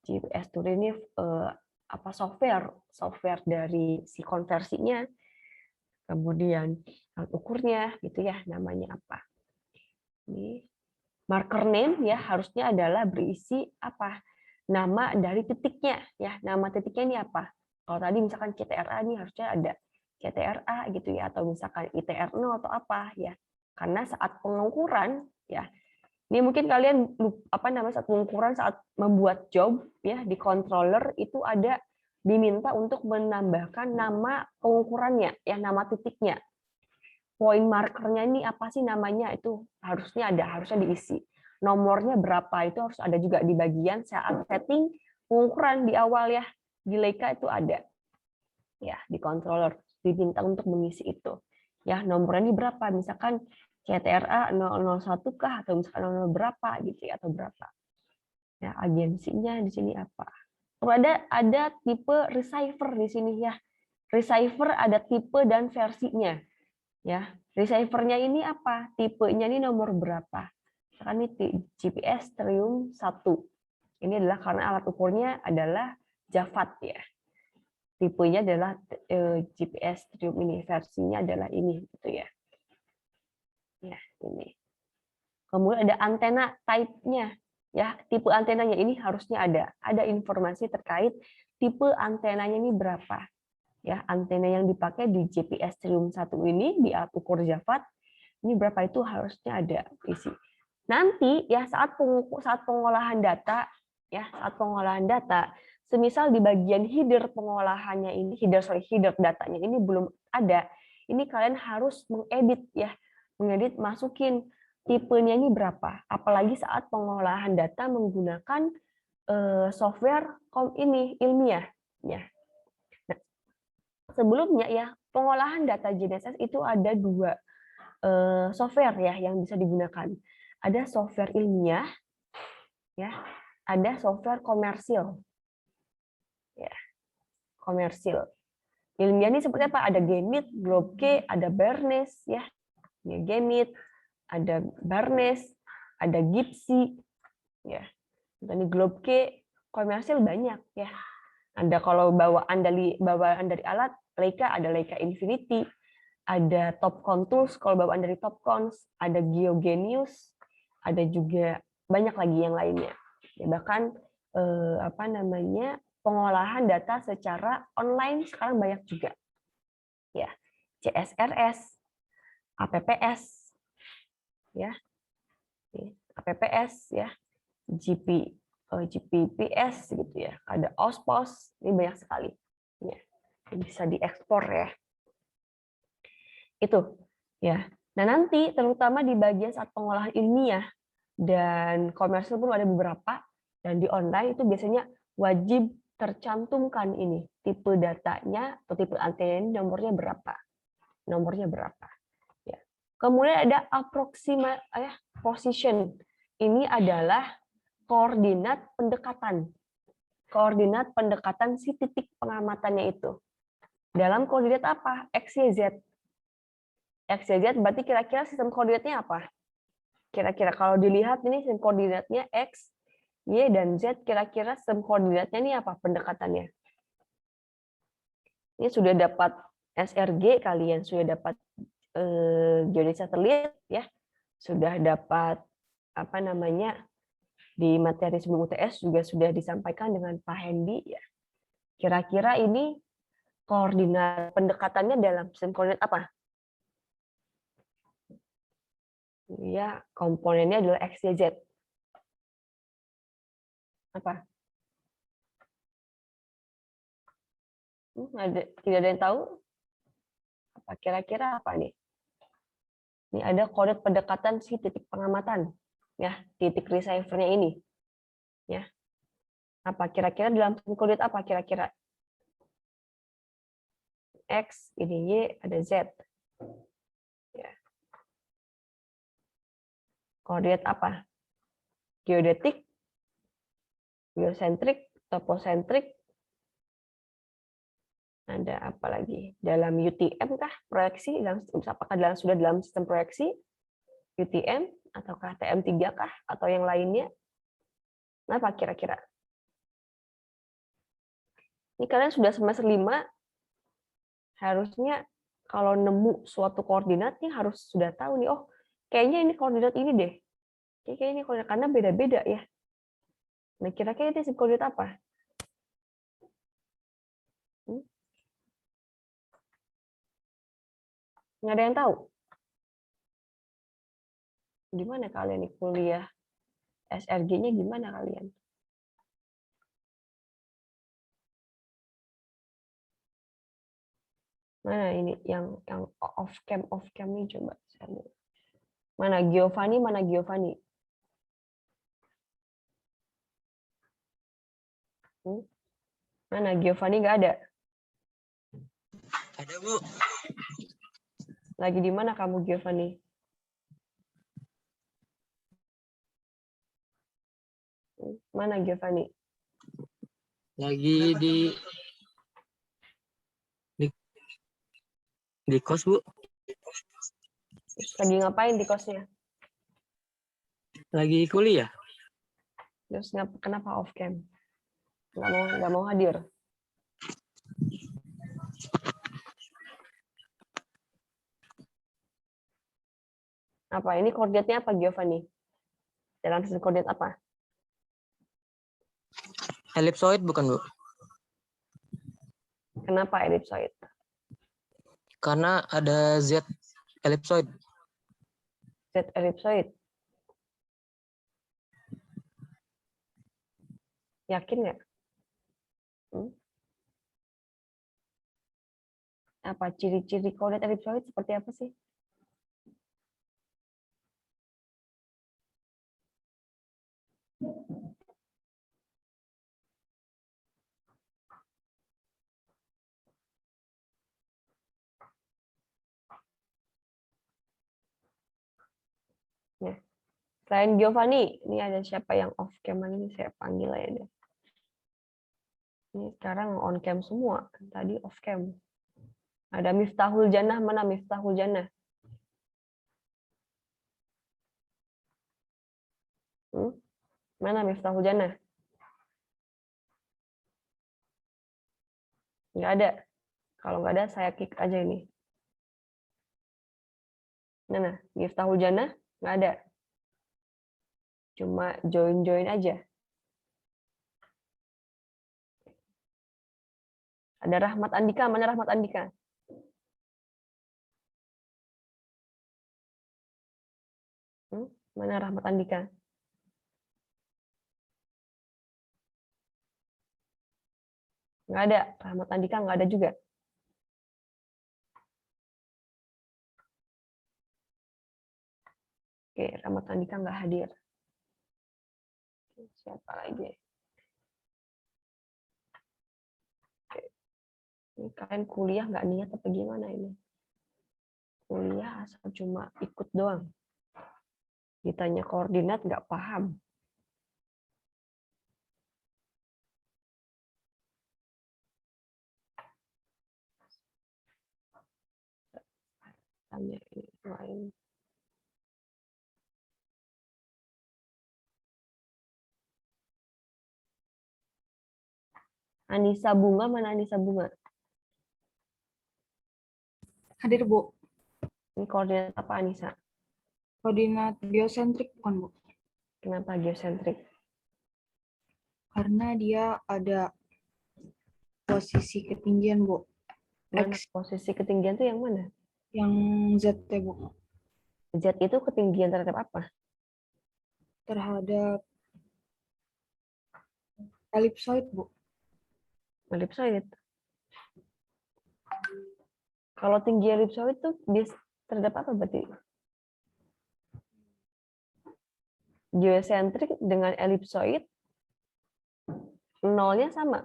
GPS Tour ini apa software dari si konversinya, kemudian alat ukurnya gitu ya, namanya apa. Ini marker name ya harusnya adalah berisi apa, nama dari titiknya ya, nama titiknya ini apa. Kalau tadi misalkan CTRA ini harusnya ada CTRA gitu ya, atau misalkan ITR0 atau apa ya, karena saat pengukuran ya, ini mungkin kalian apa namanya, saat pengukuran, saat membuat job ya di controller itu ada diminta untuk menambahkan nama pengukurannya ya, nama titiknya. Point markernya ini apa sih namanya, itu harusnya diisi. Nomornya berapa itu harus ada juga di bagian saat setting pengukuran di awal ya. Di Leica itu ada. Ya, di controller diminta untuk mengisi itu. Ya, nomornya ini berapa? Misalkan CTRA 001 kah, atau misalkan 00 berapa gitu ya, atau berapa. Ya, agensinya di sini apa? Ada tipe receiver di sini ya. Receiver ada tipe dan versinya. Ya, receivernya ini apa? Tipenya ini nomor berapa? Misalkan ini GPS Triumph 1. Ini adalah karena alat ukurnya adalah Javad ya. Tipenya adalah GPS Triumph ini, versinya adalah ini gitu ya. Ya, ini. Kemudian ada antena type-nya. Ya, tipe antenanya ini harusnya ada informasi terkait tipe antenanya ini berapa. Ya, antena yang dipakai di GPS Triumph 1 ini di alat ukur Javad ini berapa, itu harusnya ada isi. Nanti ya saat pengolahan data ya, saat pengolahan data, semisal di bagian header pengolahannya ini, header datanya ini belum ada, ini kalian harus mengedit ya, masukin tipenya ini berapa. Apalagi saat pengolahan data menggunakan software ini ilmiah ya. Nah, sebelumnya ya, pengolahan data GNSS itu ada 2 software ya yang bisa digunakan. Ada software ilmiah ya, ada software komersil. Ya, komersil. Ilmiah ini seperti apa? Ada Gemit, GlobeK, ada Barnes ya. Ya, Gemit, ada Barnes, ada Gipsy ya. Dan di GlobeK komersil banyak ya. Ada kalau bawaan dari alat Leica, ada Leica Infinity, ada Topcon Tools kalau bawaan dari Topcons, ada GeoGenius, ada juga banyak lagi yang lainnya. Ya, bahkan apa namanya, pengolahan data secara online sekarang banyak juga. Ya, CSRS, APPS, ya, APPS, ya, GPPS gitu ya, ada OSPOS, ini banyak sekali. Ya, bisa diekspor ya. Itu ya. Nah, nanti terutama di bagian saat pengolahan ilmiah dan komersil pun ada beberapa, dan di online itu biasanya wajib tercantumkan ini tipe datanya atau tipe antena, nomornya berapa ya. Kemudian ada position, ini adalah koordinat pendekatan si titik pengamatannya itu dalam koordinat apa, X, Y, Z. X, Y, Z berarti kira-kira sistem koordinatnya apa? Kira-kira kalau dilihat ini sistem koordinatnya X, Y, dan Z, kira-kira sistem koordinatnya ini apa pendekatannya? Ini sudah dapat SRG, kalian sudah dapat geodet satelit ya, sudah dapat apa namanya, di materi sebelum UTS juga sudah disampaikan dengan Pak Hendy ya. Kira-kira ini koordinat pendekatannya dalam sistem koordinat apa? Ya, komponennya adalah X, Y, Z. Apa? Tidak ada yang tahu? Apa kira-kira apa nih? Ini ada kode pendekatan si titik pengamatan, ya, titik receiver-nya ini, ya. Apa kira-kira dalam koordinat apa kira-kira? X, ini Y, ada Z. Ya. Koordinat apa? Geodetik, geosentrik, toposentrik, ada apa lagi? Dalam UTM kah proyeksi? Apakah sudah dalam sistem proyeksi UTM ataukah TM3 kah atau yang lainnya? Apa kira-kira? Ini kalian sudah semester 5, harusnya kalau nemu suatu koordinatnya harus sudah tahu nih, oh kayaknya ini koordinat ini deh. Kayaknya ini koordinat, karena beda-beda ya. Nah, kira-kira itu koordinat apa? Nggak ada yang tahu? Gimana kalian nih kuliah? SRG-nya gimana kalian? Mana ini yang off cam nih, coba saya lihat. Mana Giovanni? Mana Giovanni? Nggak ada. Ada, Bu. Lagi di mana kamu, Giovanni? Mana Giovanni? Lagi di kos, Bu. Lagi ngapain di kosnya? Lagi kuliah. Terus kenapa off cam? Nggak mau hadir? Apa ini koordinatnya apa, Giovanni? Dalam sistem koordinat apa? Ellipsoid bukan, Bu? Kenapa ellipsoid? Karena ada Z ellipsoid. Z ellipsoid. Yakin nggak? Apa ciri-ciri koordinat ellipsoid seperti apa sih? Ya. Selain Giovanni, ini ada siapa yang off cam ini? Saya panggil aja deh. Ini sekarang on cam semua, tadi off cam. Ada Miftahul Jannah, mana Miftahul Jannah? Mana Miftahul Jannah? Nggak ada. Kalau nggak ada, saya kick aja ini. Mana Miftahul Jannah? Nggak ada. Cuma join aja. Ada Rahmat Andika, mana Rahmat Andika? Mana Rahmat Andika? Nggak ada. Rahmat Andika nggak ada juga. Oke, Rahmat Andika nggak hadir. Siapa lagi? Oke. Ini kalian kuliah nggak niat apa gimana ini? Kuliah asal cuma ikut doang. Ditanya koordinat nggak paham. Tanya ini lain. Anissa Bunga, mana Anissa Bunga? Hadir, Bu. Ini koordinat apa, Anissa? Koordinat geosentrik bukan, Bu? Kenapa geosentrik? Karena dia ada posisi ketinggian, Bu. Mana posisi ketinggian itu yang mana? Yang ZT, Bu. Z itu ketinggian terhadap apa? Terhadap ellipsoid, Bu. Ellipsoid. Kalau tinggi ellipsoid itu terhadap apa berarti? Geosentrik dengan ellipsoid nolnya sama.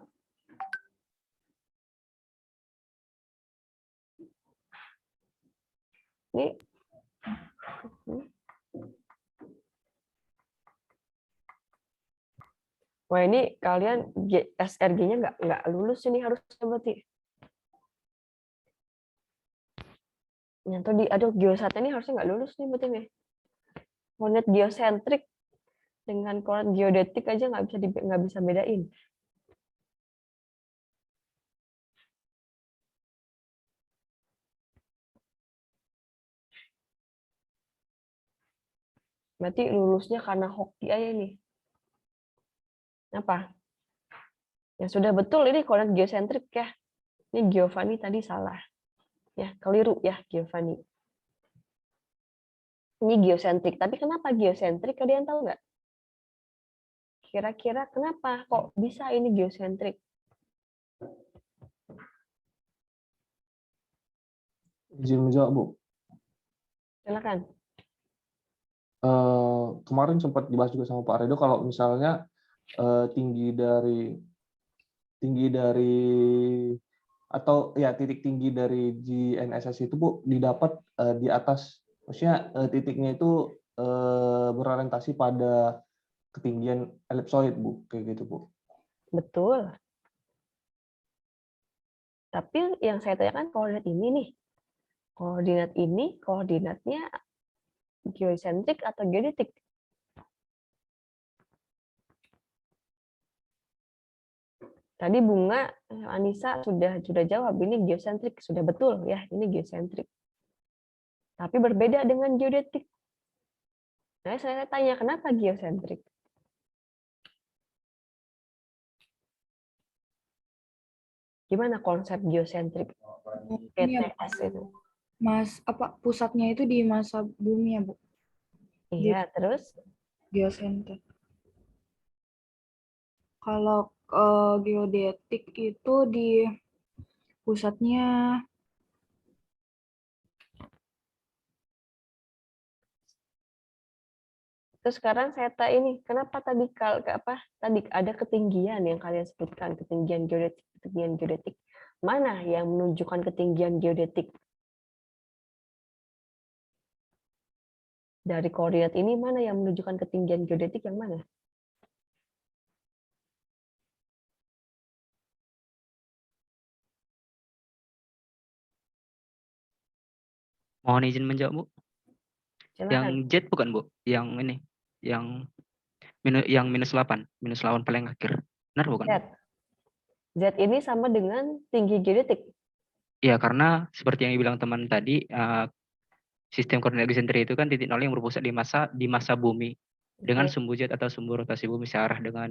Ini Wah, ini kalian SRG-nya nggak lulus ini harusnya berarti. Yang tadi, aduh, geosat ini harusnya nggak lulus nih berarti nih. Koordinat geosentrik dengan koordinat geodetik aja nggak bisa bedain. Berarti lulusnya karena hoki aja nih. Apa? Yang sudah betul ini koordinat geosentrik ya. Ini Giovanni tadi salah. Ya, keliru ya Giovanni. Ini geosentrik. Tapi kenapa geosentrik? Kalian tahu nggak? Kira-kira kenapa kok bisa ini geosentrik? Izin menjawab, Bu. Silakan. Kemarin sempat dibahas juga sama Pak Redo kalau misalnya tinggi dari atau ya titik tinggi dari GNSS itu, Bu, didapat di atas, maksudnya titiknya itu berorientasi pada ketinggian elipsoid, Bu, kayak gitu, Bu. Betul. Tapi yang saya tanyakan koordinat ini nih. Koordinat ini koordinatnya geosentrik atau geodetik? Tadi Bunga Anissa sudah jawab ini geosentrik, sudah betul ya, ini geosentrik. Tapi berbeda dengan geodetik. Nah, saya tanya kenapa geosentrik? Gimana konsep geosentrik? Ini ya, PTS itu. pusatnya itu di masa bumi ya, Bu. Iya, terus Geosentrik. Kalau geodetik itu di pusatnya terus sekarang saya tanya ini, kenapa tadi tadi ada ketinggian yang kalian sebutkan, ketinggian geodetik. Mana yang menunjukkan ketinggian geodetik? Dari koordinat ini mana yang menunjukkan ketinggian geodetik yang mana? Mohon izin menjawab, Bu. Yang Silakan. Z bukan, Bu? Yang ini, yang -8 paling akhir. Benar bukan? Z. Z ini sama dengan tinggi geodetik. Iya, karena seperti yang dibilang teman tadi, sistem koordinat geosentrik itu kan titik nol yang berpusat di masa bumi dengan Oke. sumbu jet atau sumbu rotasi bumi searah dengan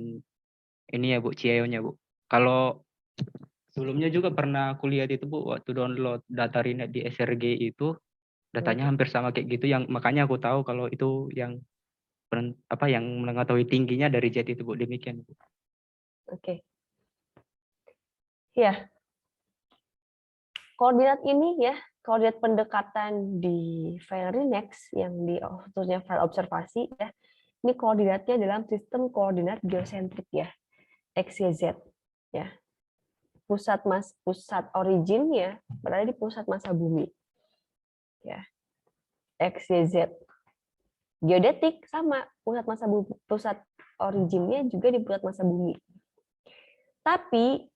ini ya, Bu, CIO-nya, Bu. Kalau sebelumnya juga pernah kuliah itu, Bu, waktu download data RINET di SRG itu datanya hampir sama kayak gitu, yang makanya aku tahu kalau itu yang mengetahui tingginya dari jet itu, Bu, demikian, Bu. Oke. Ya. Koordinat ini ya, koordinat pendekatan di file RINEX yang di khususnya file observasi ya. Ini koordinatnya dalam sistem koordinat geosentrik ya. X, Y, Z ya. Pusat originnya berada di pusat masa bumi. Ya. X, Y, Z. Geodetik sama pusat originnya juga di pusat masa bumi. Tapi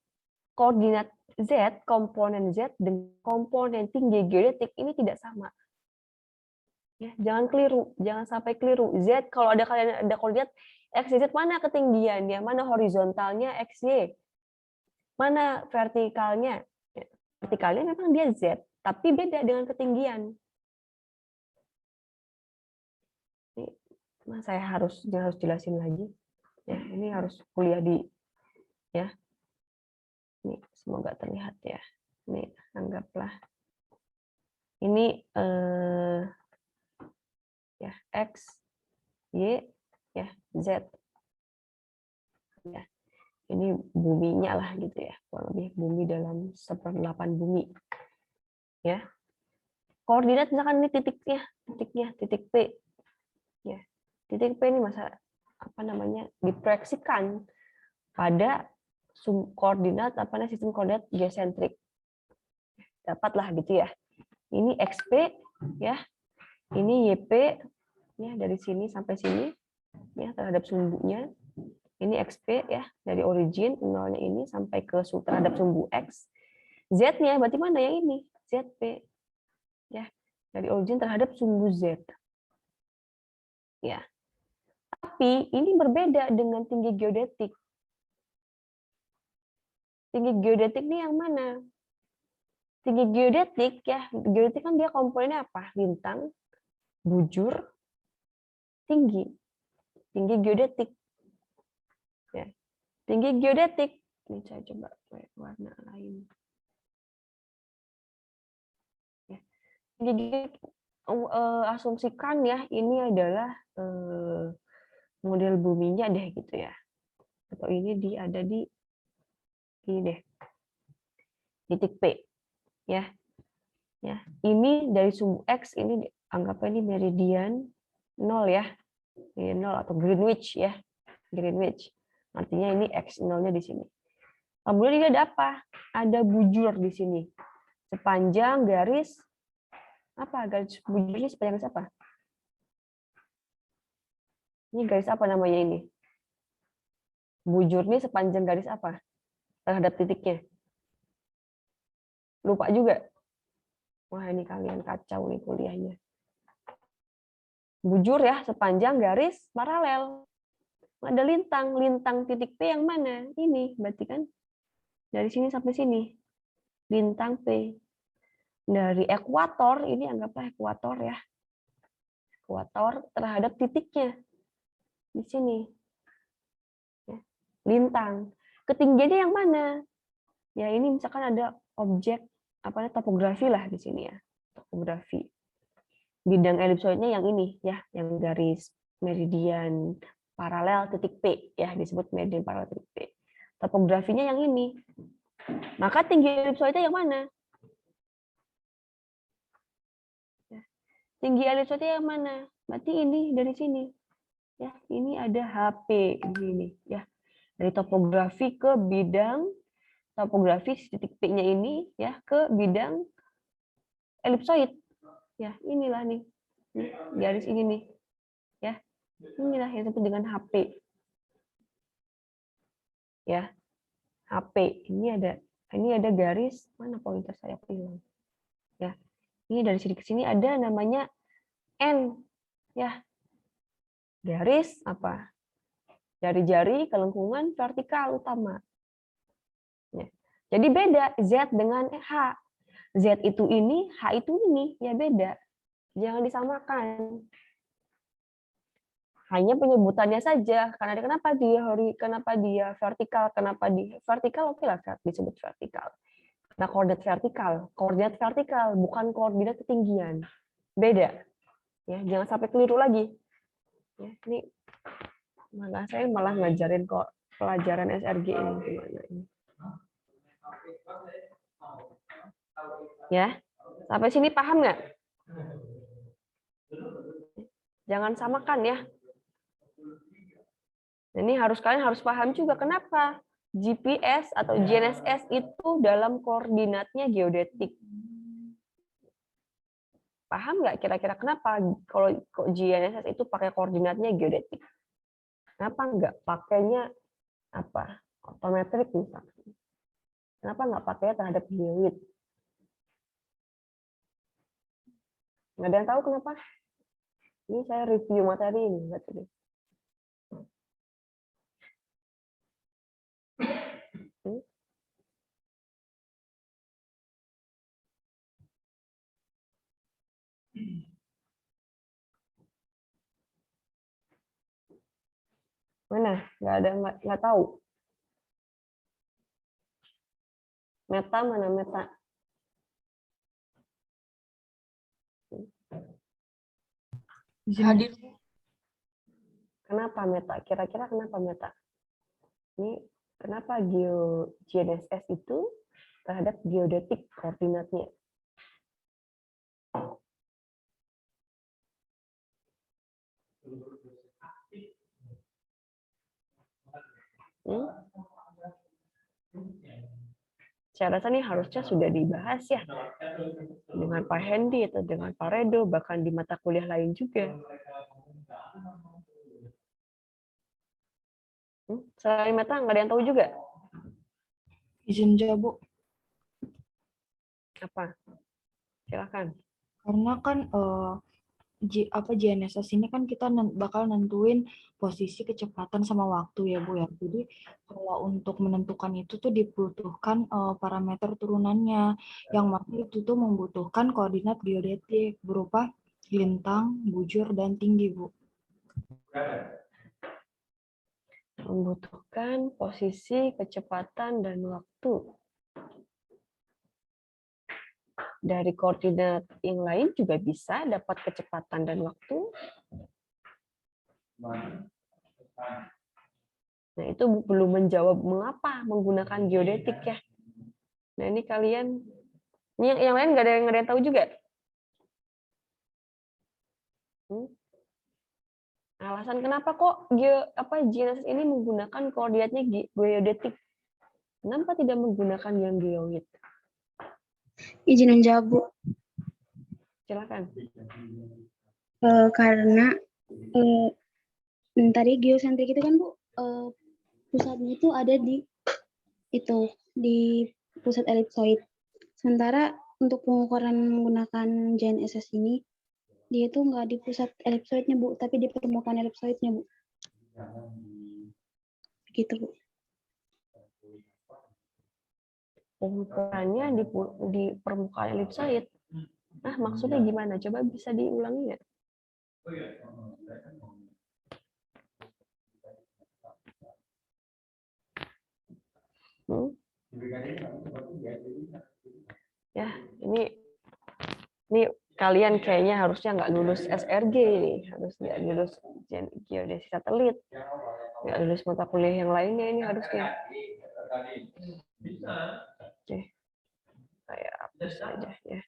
koordinat Z, komponen Z dengan komponen tinggi geodetik ini tidak sama. Ya, jangan keliru, jangan sampai keliru. Z kalau kalian ada koordinat X, Y, Z mana ketinggiannya, mana horizontalnya X, Y, mana vertikalnya. Vertikalnya memang dia Z, tapi beda dengan ketinggian. Ini saya harus jelasin lagi. Ya, ini harus kuliah ya. Ini semoga terlihat ya. Ini anggaplah ini ya X, Y, ya Z. Ya. Ini buminya lah gitu ya. Kurang lebih bumi dalam 1/8 bumi. Ya. Koordinat misalkan ini titik P. Ya. Titik P ini diproyeksikan pada koordinat sistem koordinat geosentrik. Dapatlah gitu ya. Ini XP ya. Ini YP ya dari sini sampai sini ya terhadap sumbunya Ini XP ya, dari origin nolnya ini sampai ke terhadap sumbu X. Z-nya berarti mana yang ini? ZP. Ya, dari origin terhadap sumbu Z. Ya. Tapi ini berbeda dengan tinggi geodetik. Tinggi geodetik ini yang mana? Tinggi geodetik ya, geodetik kan dia komponennya apa? Lintang, bujur, tinggi. Tinggi geodetik. Ya. Tinggi geodetik. Ini saya coba warna lain. Ya. Tinggi asumsikan ya ini adalah model buminya deh gitu ya. Atau ini ada di ini deh. Titik P. Ya. Ya. Ini dari sumbu X ini anggapnya ini meridian 0 ya. Ini 0 atau Greenwich ya. Greenwich. Artinya ini X0-nya di sini. Kemudian ini ada apa? Ada bujur di sini. Sepanjang garis apa? Garis bujur ini sepanjang garis apa? Ini garis apa namanya ini? Bujur ini sepanjang garis apa? Terhadap titiknya. Lupa juga. Wah, ini kalian kacau nih kuliahnya. Bujur ya, sepanjang garis paralel. Ada lintang. Lintang titik P yang mana? Ini, berarti kan dari sini sampai sini. Lintang P. Dari ekuator, ini anggaplah ekuator ya. Ekuator terhadap titiknya. Di sini. Ya. Lintang. Ketinggiannya yang mana? Ya ini misalkan ada objek topografi lah di sini ya. Topografi. Bidang elipsoidnya yang ini ya, yang garis meridian paralel titik P ya, disebut meridian paralel titik P. Topografinya yang ini. Maka tinggi elipsoidnya yang mana? Ya. Tinggi elipsoidnya yang mana? Berarti ini dari sini. Ya, ini ada HP ini ya. Dari topografi ke bidang topografi titik P-nya ini ya ke bidang elipsoid. Ya, inilah nih. Garis ini nih. Ya. Inilah yang disebut dengan HP. Ya. HP. Ini ada garis, mana pointer saya hilang. Ya. Ini dari sini ke sini ada namanya N. Ya. Garis apa? Jari-jari ke lengkungan vertikal utama. Ya. Jadi beda Z dengan H. Z itu ini, H itu ini, ya beda. Jangan disamakan. Hanya penyebutannya saja. Karena kenapa dia vertikal, kenapa di vertikal, oke lah disebut vertikal. Nah, koordinat vertikal bukan koordinat ketinggian. Beda. Ya, jangan sampai keliru lagi. Ya, ini saya malah ngajarin kok pelajaran SRG ini gimana ini. Ya, sampai sini paham nggak? Jangan samakan ya. Ini kalian harus paham juga kenapa GPS atau GNSS itu dalam koordinatnya geodetik. Paham nggak kira-kira kenapa kalau GNSS itu pakai koordinatnya geodetik? Kenapa nggak pakainya apa? Otometrik misalnya. Kenapa nggak pakainya terhadap geoid? Nggak ada yang tahu kenapa? Ini saya review materi ini. Mana? Nggak ada, nggak tahu. Meta mana meta? Hadir. Kenapa meta? Kira-kira kenapa meta? Ini kenapa GNSS itu terhadap geodetik koordinatnya? Saya rasa ini harusnya sudah dibahas ya dengan Pak Hendy atau dengan Pak Redo, bahkan di mata kuliah lain juga. Selain Meta nggak ada yang tahu juga? Izin jawab, Bu. Apa? Silakan. Karena kan GNSS ini kan kita bakal nentuin posisi, kecepatan sama waktu ya, Bu ya. Jadi kalau untuk menentukan itu tuh dibutuhkan parameter turunannya, yang mana itu tuh membutuhkan koordinat geodetik berupa lintang, bujur, dan tinggi, Bu. Membutuhkan posisi, kecepatan, dan waktu. Dari koordinat yang lain juga bisa dapat kecepatan dan waktu. Nah, itu belum menjawab mengapa menggunakan geodetik ya. Nah, ini kalian, ini yang lain nggak ada yang tahu juga? Alasan kenapa kok GNSS ini menggunakan koordinatnya geodetik? Kenapa tidak menggunakan yang geoid? Izin menjawab, Bu. Silakan. Karena tadi geosentrik itu kan, Bu, pusatnya itu ada di pusat elipsoid. Sementara untuk pengukuran menggunakan GNSS ini, dia itu nggak di pusat elipsoidnya, Bu, tapi di permukaan elipsoidnya, Bu. Begitu, Bu. Pengukurannya di permukaan elipsoid. Nah, maksudnya gimana? Coba bisa diulangi nggak? Ya, ini kalian kayaknya harusnya nggak lulus SRG nih, harus nggak lulus geodesi satelit, nggak lulus mata kuliah yang lainnya ini harusnya. Oke, saya hapus saja ya.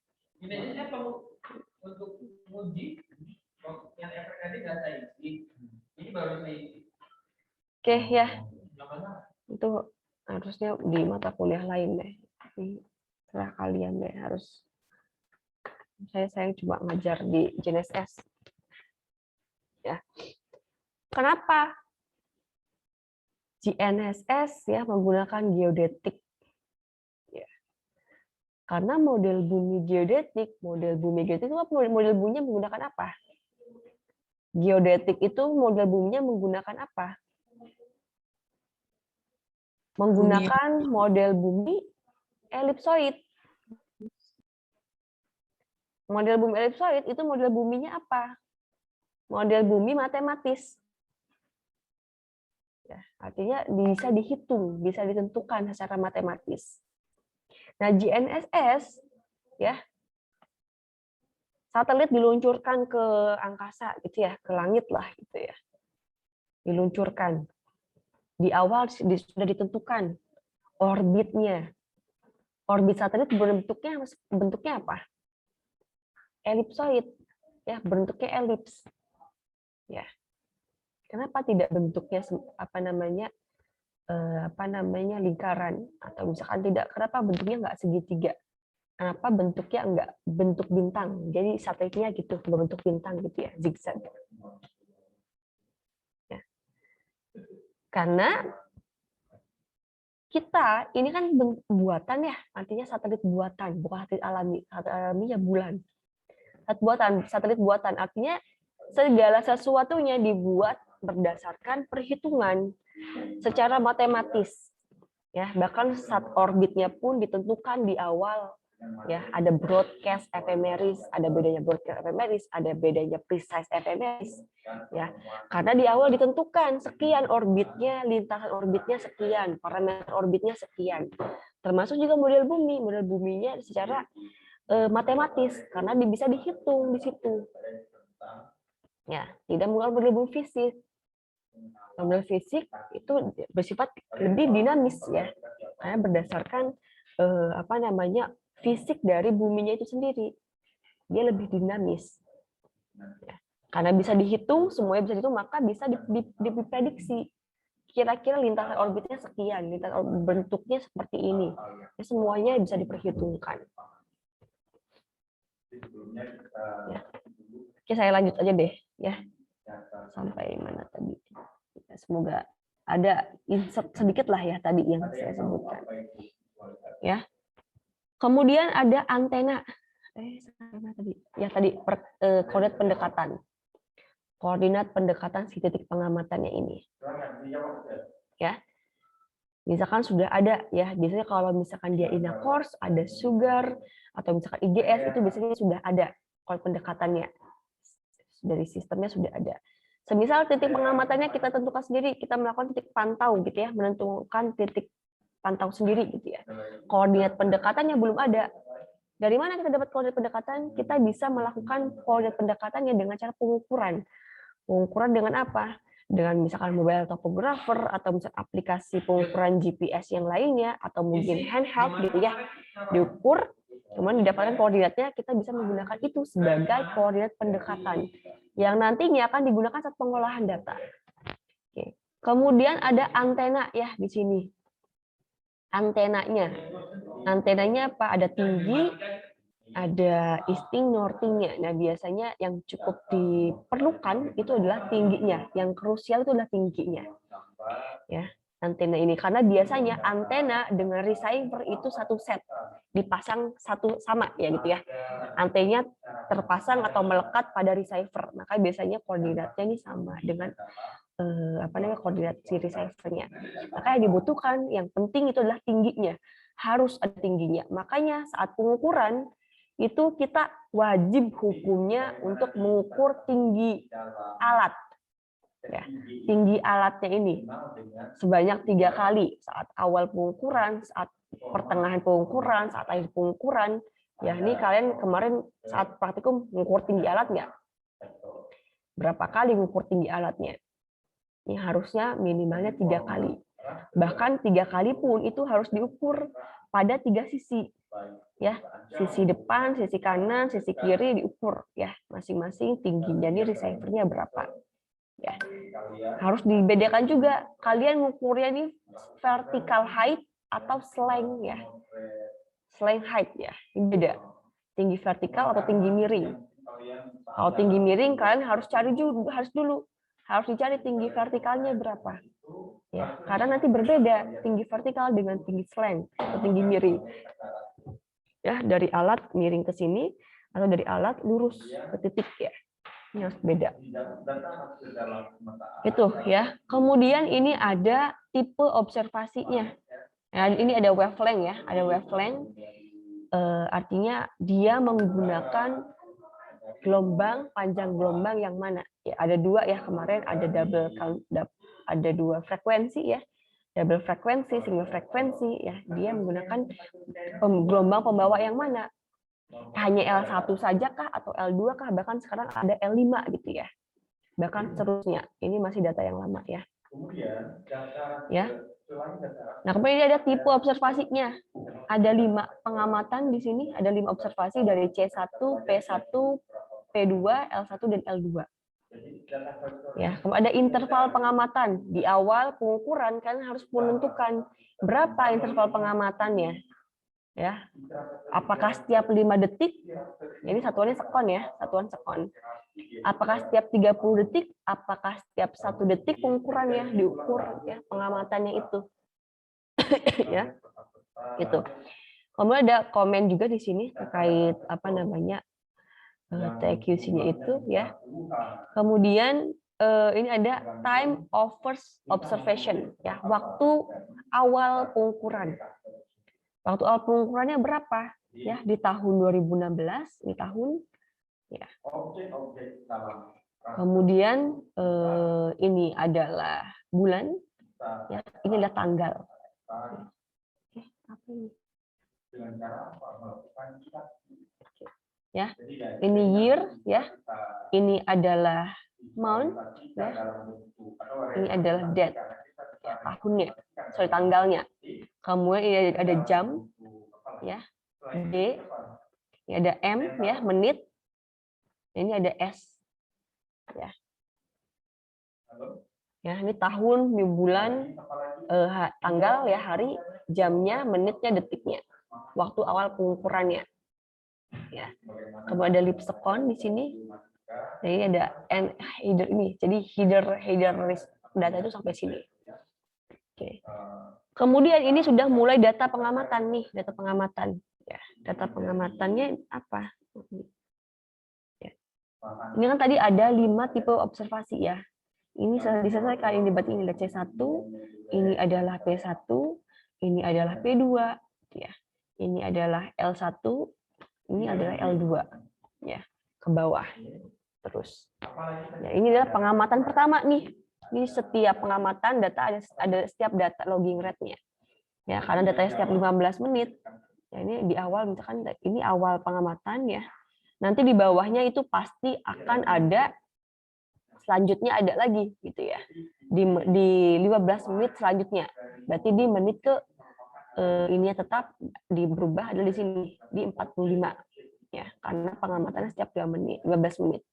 Untuk uji yang efek tadi nggak saya isi, ini baru saya isi. Oke ya, itu harusnya di mata kuliah lain deh. Ini serah kalian deh, harus. Saya cuma ngajar di GNSS. Ya. Kenapa GNSS ya menggunakan geodetik? Ya. Karena model bumi geodetik itu model buminya menggunakan apa? Geodetik itu model buminya menggunakan apa? Menggunakan model bumi elipsoid. Model bumi elipsoid itu model buminya apa? Model bumi matematis. Ya, artinya bisa dihitung, bisa ditentukan secara matematis. Nah, GNSS ya, satelit diluncurkan ke angkasa gitu ya, ke langit lah gitu ya. Diluncurkan. Di awal sudah ditentukan orbitnya. Orbit satelit bentuknya apa? Elipsoid. Ya, bentuknya elips. Ya. Kenapa tidak bentuknya lingkaran, atau misalkan tidak, kenapa bentuknya nggak segitiga? Kenapa bentuknya nggak bentuk bintang? Jadi satelitnya gitu berbentuk bintang gitu ya, zigzag. Ya. Karena kita ini kan buatan ya, artinya satelit buatan, bukan satelit alami. Satelit alami ya bulan. Satelit buatan artinya segala sesuatunya dibuat berdasarkan perhitungan secara matematis. Ya, bahkan saat orbitnya pun ditentukan di awal. Ya, ada broadcast ephemeris, ada bedanya broadcast ephemeris, ada bedanya precise ephemeris. Ya, karena di awal ditentukan sekian orbitnya, lintasan orbitnya sekian, parameter orbitnya sekian. Termasuk juga model buminya secara matematis karena bisa dihitung di situ. Ya, tidak menggunakan model bumi fisik. Model fisik itu bersifat lebih dinamis ya, karena berdasarkan fisik dari buminya itu sendiri, dia lebih dinamis. Ya. Karena bisa dihitung, semuanya bisa dihitung, maka bisa diprediksi. Kira-kira lintasan orbitnya sekian, lintasan bentuknya seperti ini. Ya, semuanya bisa diperhitungkan. Ya. Oke, saya lanjut aja deh ya. Sampai mana tadi? Ya, semoga ada insert sedikit lah ya tadi yang saya sebutkan. Ya. Kemudian ada antena. Koordinat pendekatan. Koordinat pendekatan si titik pengamatannya ini. Ya. Misalkan sudah ada ya, biasanya kalau misalkan dia in a course, ada Sugar atau misalkan IGS itu biasanya sudah ada koordinat pendekatannya. Dari sistemnya sudah ada. Semisal titik pengamatannya kita tentukan sendiri, kita melakukan titik pantau gitu ya, menentukan titik pantau sendiri gitu ya. Koordinat pendekatannya belum ada. Dari mana kita dapat koordinat pendekatan? Kita bisa melakukan koordinat pendekatannya dengan cara pengukuran. Pengukuran dengan apa? Dengan misalkan mobile topographer atau misalkan aplikasi pengukuran GPS yang lainnya atau mungkin handheld gitu ya. Diukur, kemudian didapatkan koordinatnya, kita bisa menggunakan itu sebagai koordinat pendekatan yang nantinya akan digunakan saat pengolahan data. Oke. Kemudian ada antena ya di sini. Antenanya apa? Ada tinggi, ada easting, northingnya. Nah, biasanya yang cukup diperlukan itu adalah tingginya. Yang krusial itu adalah tingginya. Ya, antena ini karena biasanya antena dengan receiver itu satu set, dipasang satu sama ya gitu ya. Antenanya terpasang atau melekat pada receiver. Maka biasanya koordinatnya ini sama dengan koordinat si receiver-nya. Maka yang dibutuhkan, yang penting itu adalah tingginya. Harus ada tingginya. Makanya saat pengukuran itu kita wajib hukumnya untuk mengukur tinggi alat. Ya, tinggi alatnya ini sebanyak 3 kali saat awal pengukuran, saat pertengahan pengukuran, saat akhir pengukuran. Ya, ini kalian kemarin saat praktikum mengukur tinggi alat nggak? Berapa kali mengukur tinggi alatnya? Ini harusnya minimalnya 3 kali. Bahkan 3 kali pun itu harus diukur pada 3 sisi. Ya, sisi depan, sisi kanan, sisi kiri diukur ya, masing-masing tingginya ini receiver-nya berapa. Ya. Harus dibedakan juga kalian mengukurnya ini vertical height atau slang ya. Slang height ya. Ini beda. Tinggi vertikal atau tinggi miring. Kalau tinggi miring kalian harus cari dulu harus dicari tinggi vertikalnya berapa. Ya, karena nanti berbeda tinggi vertikal dengan tinggi slang atau tinggi miring. Ya, dari alat miring ke sini atau dari alat lurus ke titik ya. Ini harus beda. Itu ya. Kemudian ini ada tipe observasinya. Nah, ini ada wavelength ya, ada wavelength. Artinya dia menggunakan gelombang, panjang gelombang yang mana? Ya, ada 2 ya kemarin, ada 2 frekuensi ya, double frekuensi, single frekuensi ya. Dia menggunakan gelombang pembawa yang mana? Hanya L1 saja kah atau L2 kah? Bahkan sekarang ada L5 gitu ya. Bahkan seterusnya. Ini masih data yang lama ya. Ya. Nah, kemudian ada tipe observasinya. Ada 5 pengamatan di sini, ada 5 observasi dari C1, P1, P2, L1 dan L2. Ya, kemudian ada interval pengamatan. Di awal pengukuran kan harus menentukan berapa interval pengamatannya. Ya. Apakah setiap 5 detik? Ini satuannya sekon ya, satuan sekon. Apakah setiap 30 detik? Apakah setiap 1 detik pengukurannya diukur ya, pengamatannya itu. Ya. Itu. Kemudian ada komen juga di sini terkait TQC-nya itu ya. Kemudian ini ada time of first observation ya, waktu awal pengukuran. Waktu awal pengukurannya berapa? Ya, di tahun 2016, di tahun ya. Kemudian ini adalah bulan ya, ini adalah tanggal. Apa ini? Ya, ini year ya. Ini adalah month ya. Ini adalah date. Ya, tahunnya. Sorry, tanggalnya. Kemudian ini ada jam ya. D. Ini ada M ya, menit. Ini ada S. Ya. Ya, ini tahun, bulan, tanggal ya, hari, jamnya, menitnya, detiknya. Waktu awal pengukurannya. Ya. Kemudian ada lipsekon di sini. Jadi ada header ini. Jadi header data itu sampai sini. Oke. Kemudian ini sudah mulai data pengamatan nih, data pengamatan. Ya, data pengamatannya apa? Ya. Ini kan tadi ada 5 tipe observasi ya. Ini sudah diselesaikan, ini berarti ini ada C1, ini adalah P1, ini adalah P2, ya. Ini adalah L1, ini adalah L2, ya, ke bawah. Terus, ya, ini adalah pengamatan pertama nih. Ini setiap pengamatan data ada setiap data logging rate-nya. Ya, karena datanya setiap 15 menit. Ya, ini di awal misalkan ini awal pengamatan ya. Nanti di bawahnya itu pasti akan ada selanjutnya ada lagi gitu ya. Di 15 menit selanjutnya. Berarti di menit ke ini tetap berubah ada di sini di 45 ya, karena pengamatannya setiap 2 menit, 15 menit.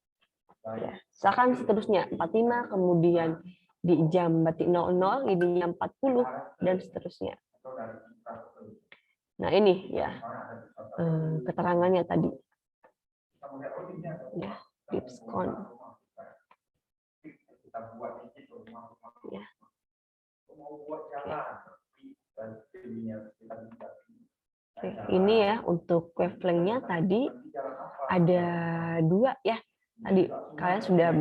Ya, misalkan seterusnya 45, kemudian di jam berarti 00, ini jam 40 dan seterusnya. Nah, ini ya keterangannya tadi. Ya, Lipscon. Ya. Oke, ini ya untuk wavelength-nya tadi ada 2 ya. Tadi kalian sudah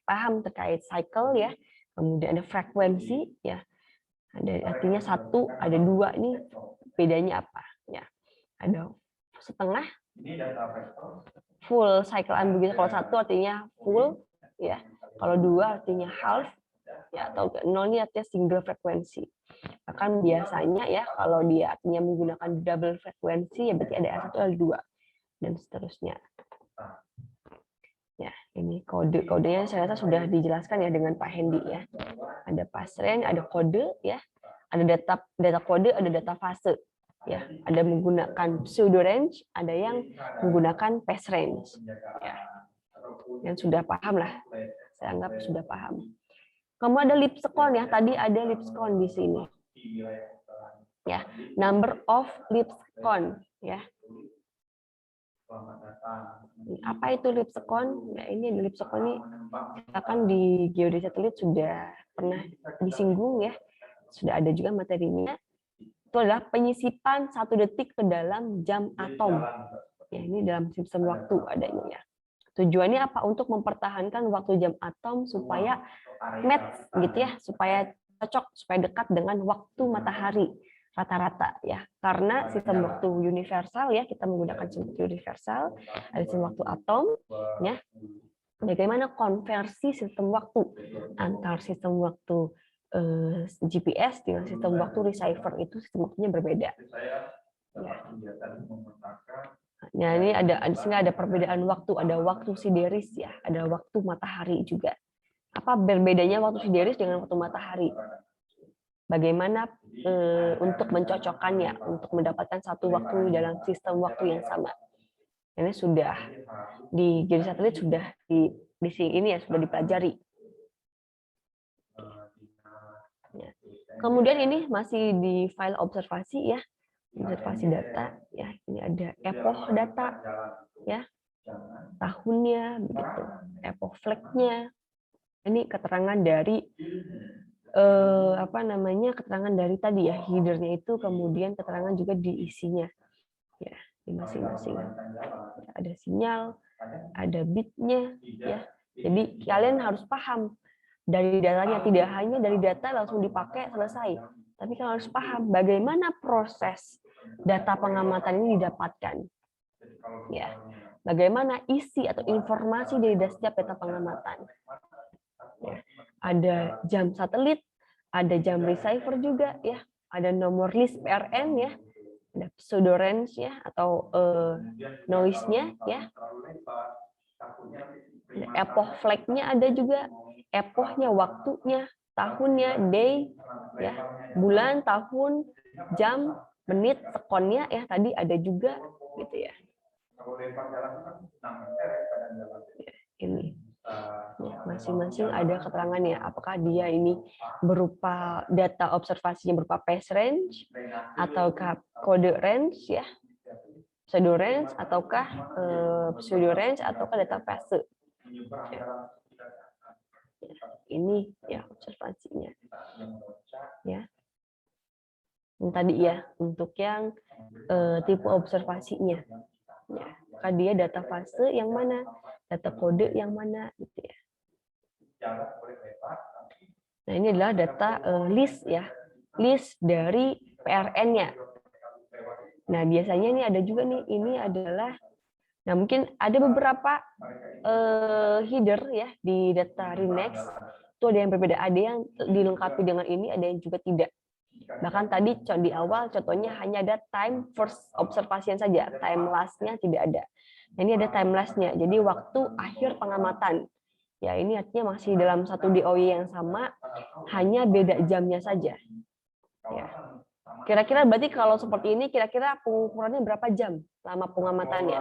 paham terkait cycle ya. Kemudian ada frekuensi ya. Artinya 1, ada 2 ini bedanya apa ya? Ada setengah, full cycle begitu. Kalau 1 artinya full ya. Kalau 2 artinya half ya, atau 0 ini artinya single frekuensi. Bahkan biasanya ya kalau dia artinya menggunakan double frekuensi ya berarti ada R1 L2 dan seterusnya. Ya, ini kodenya saya rasa sudah dijelaskan ya dengan Pak Hendy ya. Ada pass range, ada kode ya. Ada data kode, ada data fase. Ya, ada menggunakan pseudo range, ada yang menggunakan pass range. Ya. Yang sudah paham lah. Saya anggap sudah paham. Kemudian ada Lipscon ya. Tadi ada Lipscon di sini. Ya, number of Lipscon ya. Apa itu Lipscon? Ya, ini Lipscon ini kita kan di geodesi satelit sudah pernah disinggung ya. Sudah ada juga materinya. Itu adalah penyisipan 1 detik ke dalam jam atom. Ya, ini dalam sistem waktu adanya ya. Tujuannya apa? Untuk mempertahankan waktu jam atom supaya match gitu ya, supaya cocok, supaya dekat dengan waktu matahari rata-rata ya. Karena sistem waktu universal ya, kita menggunakan sistem waktu universal, ada sistem waktu atom ya. Bagaimana konversi sistem waktu antar sistem waktu GPS dengan sistem waktu receiver itu sistem waktunya berbeda. Ya. Nah, ini ada perbedaan waktu, ada waktu sideris ya, ada waktu matahari juga. Apa berbedanya waktu sideris dengan waktu matahari? Bagaimana untuk mencocokkannya, untuk mendapatkan satu waktu dalam sistem waktu yang sama? Ini sudah di geodesi satelit sudah di sini ya, sudah dipelajari. Ya. Kemudian ini masih di file observasi ya, observasi data ya. Ini ada epoch data ya, tahunnya begitu, epoch flag-nya. Ini keterangan dari keterangan dari tadi ya, header-nya itu, kemudian keterangan juga di isinya ya, di masing-masing. Ada sinyal, ada bitnya ya. Jadi kalian harus paham dari datanya, tidak hanya dari data langsung dipakai selesai, tapi kalian harus paham bagaimana proses data pengamatan ini didapatkan ya, bagaimana isi atau informasi dari setiap data pengamatan ya. Ada jam satelit, ada jam receiver juga ya, ada nomor list PRN ya, ada pseudo range ya, atau noise-nya ya, ada epoch flag-nya, ada juga epoch-nya, waktunya, tahunnya, day ya, bulan, tahun, jam, menit, sekonnya ya, tadi ada juga gitu ya. Ini masing-masing ada keterangannya, apakah dia ini berupa data observasinya berupa phase range ataukah kode range ya, pseudo range ataukah pseudo range ataukah data phase ya. Ini ya observasinya. Yang tadi ya, untuk yang tipe observasinya. Ya, maka dia data fase yang mana, data kode yang mana, gitu ya. Nah, ini adalah data list ya, list dari PRN-nya. Nah, biasanya ini ada juga nih, ini adalah, nah mungkin ada beberapa header ya di data Renex, itu ada yang berbeda, ada yang dilengkapi dengan ini, ada yang juga tidak. Bahkan tadi di awal contohnya hanya ada time first observation saja, time last-nya tidak ada. Nah, ini ada time last-nya, jadi waktu akhir pengamatan. Ya, ini artinya masih dalam satu DOY yang sama, hanya beda jamnya saja. Ya. Kira-kira berarti kalau seperti ini, kira-kira pengukurannya berapa jam lama pengamatannya?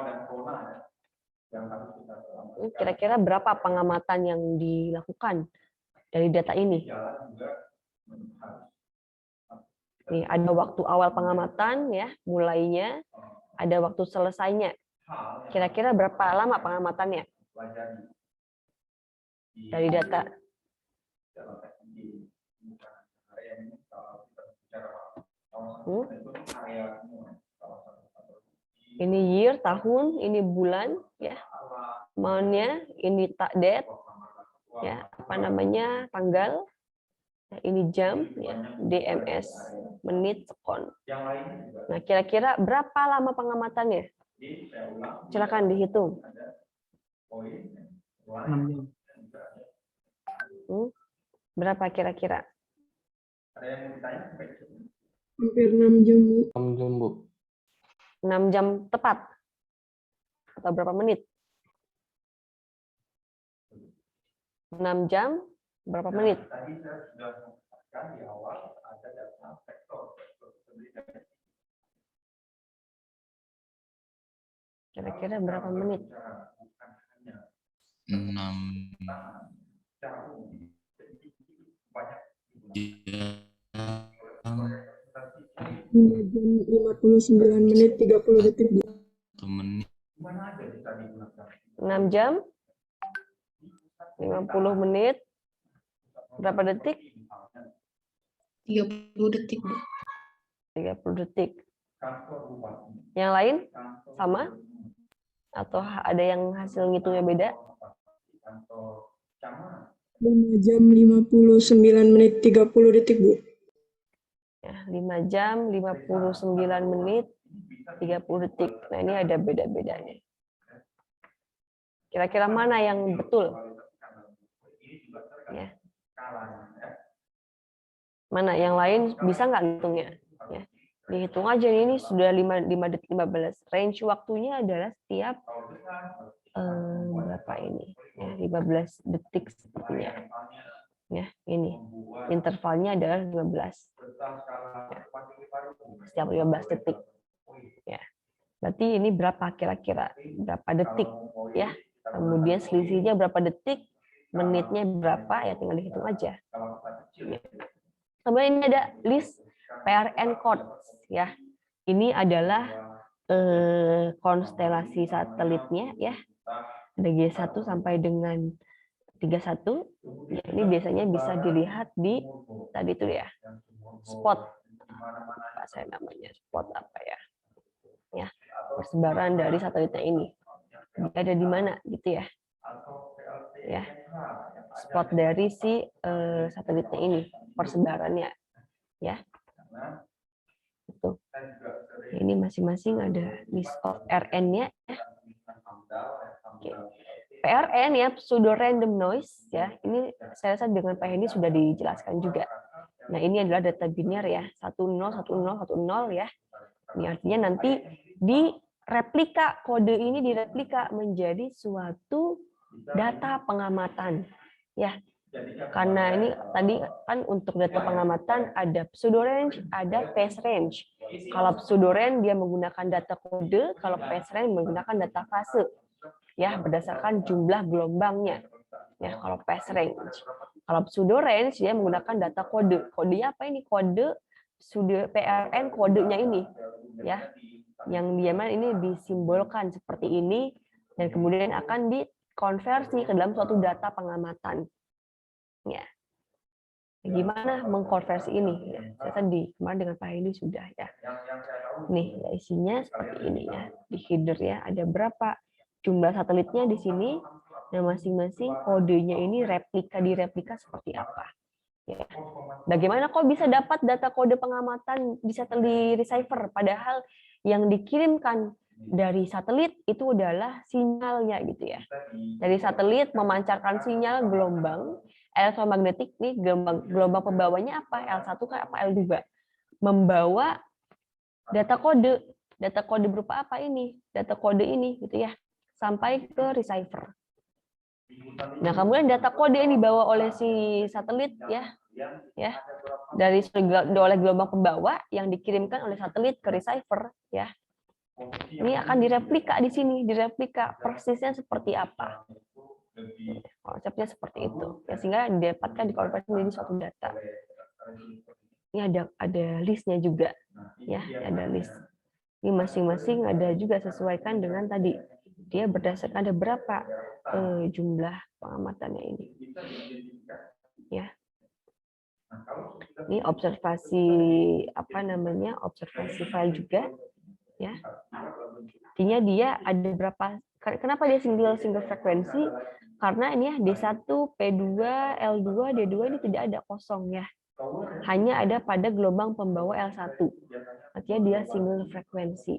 Kira-kira berapa pengamatan yang dilakukan dari data ini? Nih, ada waktu awal pengamatan ya, mulainya, ada waktu selesainya. Kira-kira berapa lama pengamatannya? Dari data. Ini year, tahun, ini bulan, ya. Monthnya, ini date, ya, apa namanya, tanggal. Nah, ini jam, ya, DMS, menit, sekon. Nah, kira-kira berapa lama pengamatannya? Silakan dihitung. 6 jam. Berapa kira-kira? Hampir 6 jam, Bu. 6 jam, Bu. 6 jam tepat? Atau berapa menit? 6 jam, berapa menit? Kira-kira berapa menit? 59 menit 30 detik, Bu. 6 jam, 50 menit, berapa detik? 30 detik, Bu. 30 detik. Yang lain sama? Atau ada yang hasil ngitungnya beda? 5 jam 59 menit 30 detik, Bu. Ya, 5 jam 59 menit 30 detik. Nah, ini ada beda-bedanya. Kira-kira mana yang betul? Ya. Mana yang lain bisa nggak ngitungnya? Ya. Dihitung aja ini sudah 5 detik 15. Range waktunya adalah setiap berapa ini? Ya, 15 detik sepertinya. Ya, ini. Intervalnya adalah 15. Ya. Setiap 15 detik. Ya. Berarti ini berapa kira-kira? Berapa detik? Ya. Kemudian selisihnya berapa detik? Menitnya berapa? Ya tinggal dihitung aja. Ya. Kemudian ini ada list PRN code ya. Ini adalah konstelasi satelitnya ya. Ada G1 sampai dengan 31. Ya, ini biasanya bisa dilihat di tadi itu ya. Spot. Apa saya namanya? Spot apa ya? Ya, persebaran dari satelitnya ini. Dia ada di mana gitu ya. Ya. Spot dari si satelitnya ini, persebarannya ya. Itu. Ini masing-masing ada list of RN-nya ya. Oke. PRN ya, pseudo random noise ya. Ini saya rasa dengan Pak Hendy sudah dijelaskan juga. Nah, ini adalah data biner ya, 101010 ya. Ini artinya nanti di replika kode ini direplika menjadi suatu data pengamatan ya. Karena ini tadi kan untuk data pengamatan ada pseudo range, ada phase range. Kalau pseudo range dia menggunakan data kode, kalau phase range menggunakan data fase. Ya, berdasarkan jumlah gelombangnya. Ya, kalau phase range. Kalau pseudo range dia menggunakan data kode. Kodenya apa ini? Kode pseudo PRN kodenya ini. Ya. Yang dia ini disimbolkan seperti ini dan kemudian akan dikonversi ke dalam suatu data pengamatan. Ya. Gimana mengkonversi ini? Ya, saya tadi kemarin dengan Pak Hendy sudah ya. Nih, ya, isinya seperti ini ya. Di header ya, ada berapa jumlah satelitnya di sini. Nah, masing-masing kodenya ini replika seperti apa. Ya. Bagaimana kok bisa dapat data kode pengamatan di satelit receiver, padahal yang dikirimkan dari satelit itu adalah sinyalnya gitu ya. Dari satelit memancarkan sinyal gelombang elektromagnetik nih, gelombang pembawanya apa? L1 ke apa L2? Membawa data kode berupa apa ini? Data kode ini gitu ya, sampai ke receiver. Nah, kemudian data kode yang dibawa oleh si satelit ya dari oleh gelombang pembawa yang dikirimkan oleh satelit ke receiver ya. Ini akan direplika di sini, direplika persisnya seperti apa. Konsepnya seperti itu. Ya, sehingga didapatkan dikonversi menjadi suatu data. Ini ada listnya juga ya, ada list. Ini masing-masing ada juga sesuaikan dengan tadi. Dia berdasarkan ada berapa jumlah pengamatannya ini. Ya. Ini observasi observasi file juga ya. Artinya dia ada berapa, kenapa dia single frekuensi? Karena ini ya D1, P2, L2, D2 ini tidak ada kosong ya. Hanya ada pada gelombang pembawa L1. Artinya dia single frekuensi.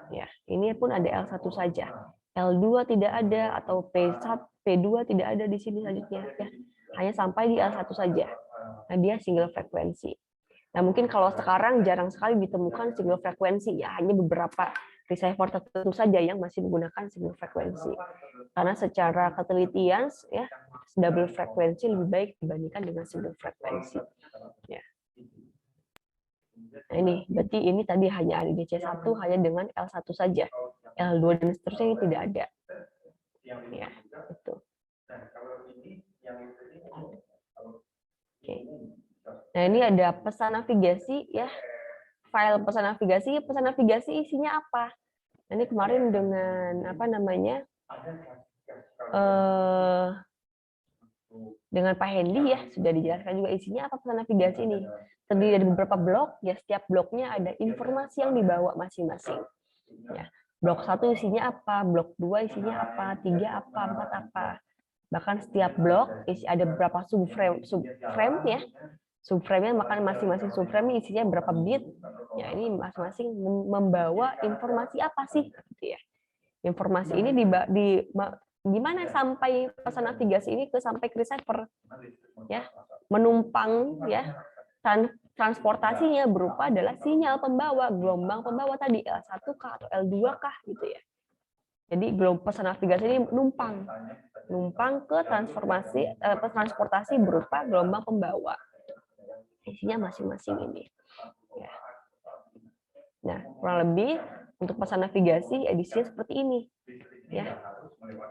Ya, ini pun ada L1 saja. L2 tidak ada atau P2 tidak ada di sini selanjutnya ya. Hanya sampai di L1 saja. Nah, dia single frekuensi. Nah, mungkin kalau sekarang jarang sekali ditemukan single frekuensi ya, hanya beberapa receiver tertentu saja yang masih menggunakan single frekuensi. Karena secara ketelitian ya, double frekuensi lebih baik dibandingkan dengan single frekuensi. Ya. Nah, ini berarti ini tadi hanya ada DC1 hanya dengan L1 saja. L2 dan seterusnya ini tidak ada. Ya, itu. Oke. Nah, ini ada pesan navigasi ya. File pesan navigasi isinya apa? Nah, ini kemarin dengan dengan Pak Hendy ya sudah dijelaskan juga isinya apa pesan navigasi ini. Terdiri dari beberapa blok ya, setiap bloknya ada informasi yang dibawa masing-masing. Ya. Blok 1 isinya apa, blok 2 isinya apa, 3 apa, 4 apa. Bahkan setiap blok ada beberapa subframe ya. Subframe-nya maka masing-masing subframe isinya berapa bit. Ya, ini masing-masing membawa informasi apa sih gitu ya. Informasi ini gimana sampai pesan navigasi ini sampai ke receiver ya, menumpang ya, transportasinya berupa adalah sinyal pembawa, gelombang pembawa tadi L1 kah atau L2 kah gitu ya. Jadi pesan navigasi ini numpang ke transportasi berupa gelombang pembawa, isinya masing-masing ini ya. Nah, kurang lebih untuk pesan navigasi edisinya seperti ini ya.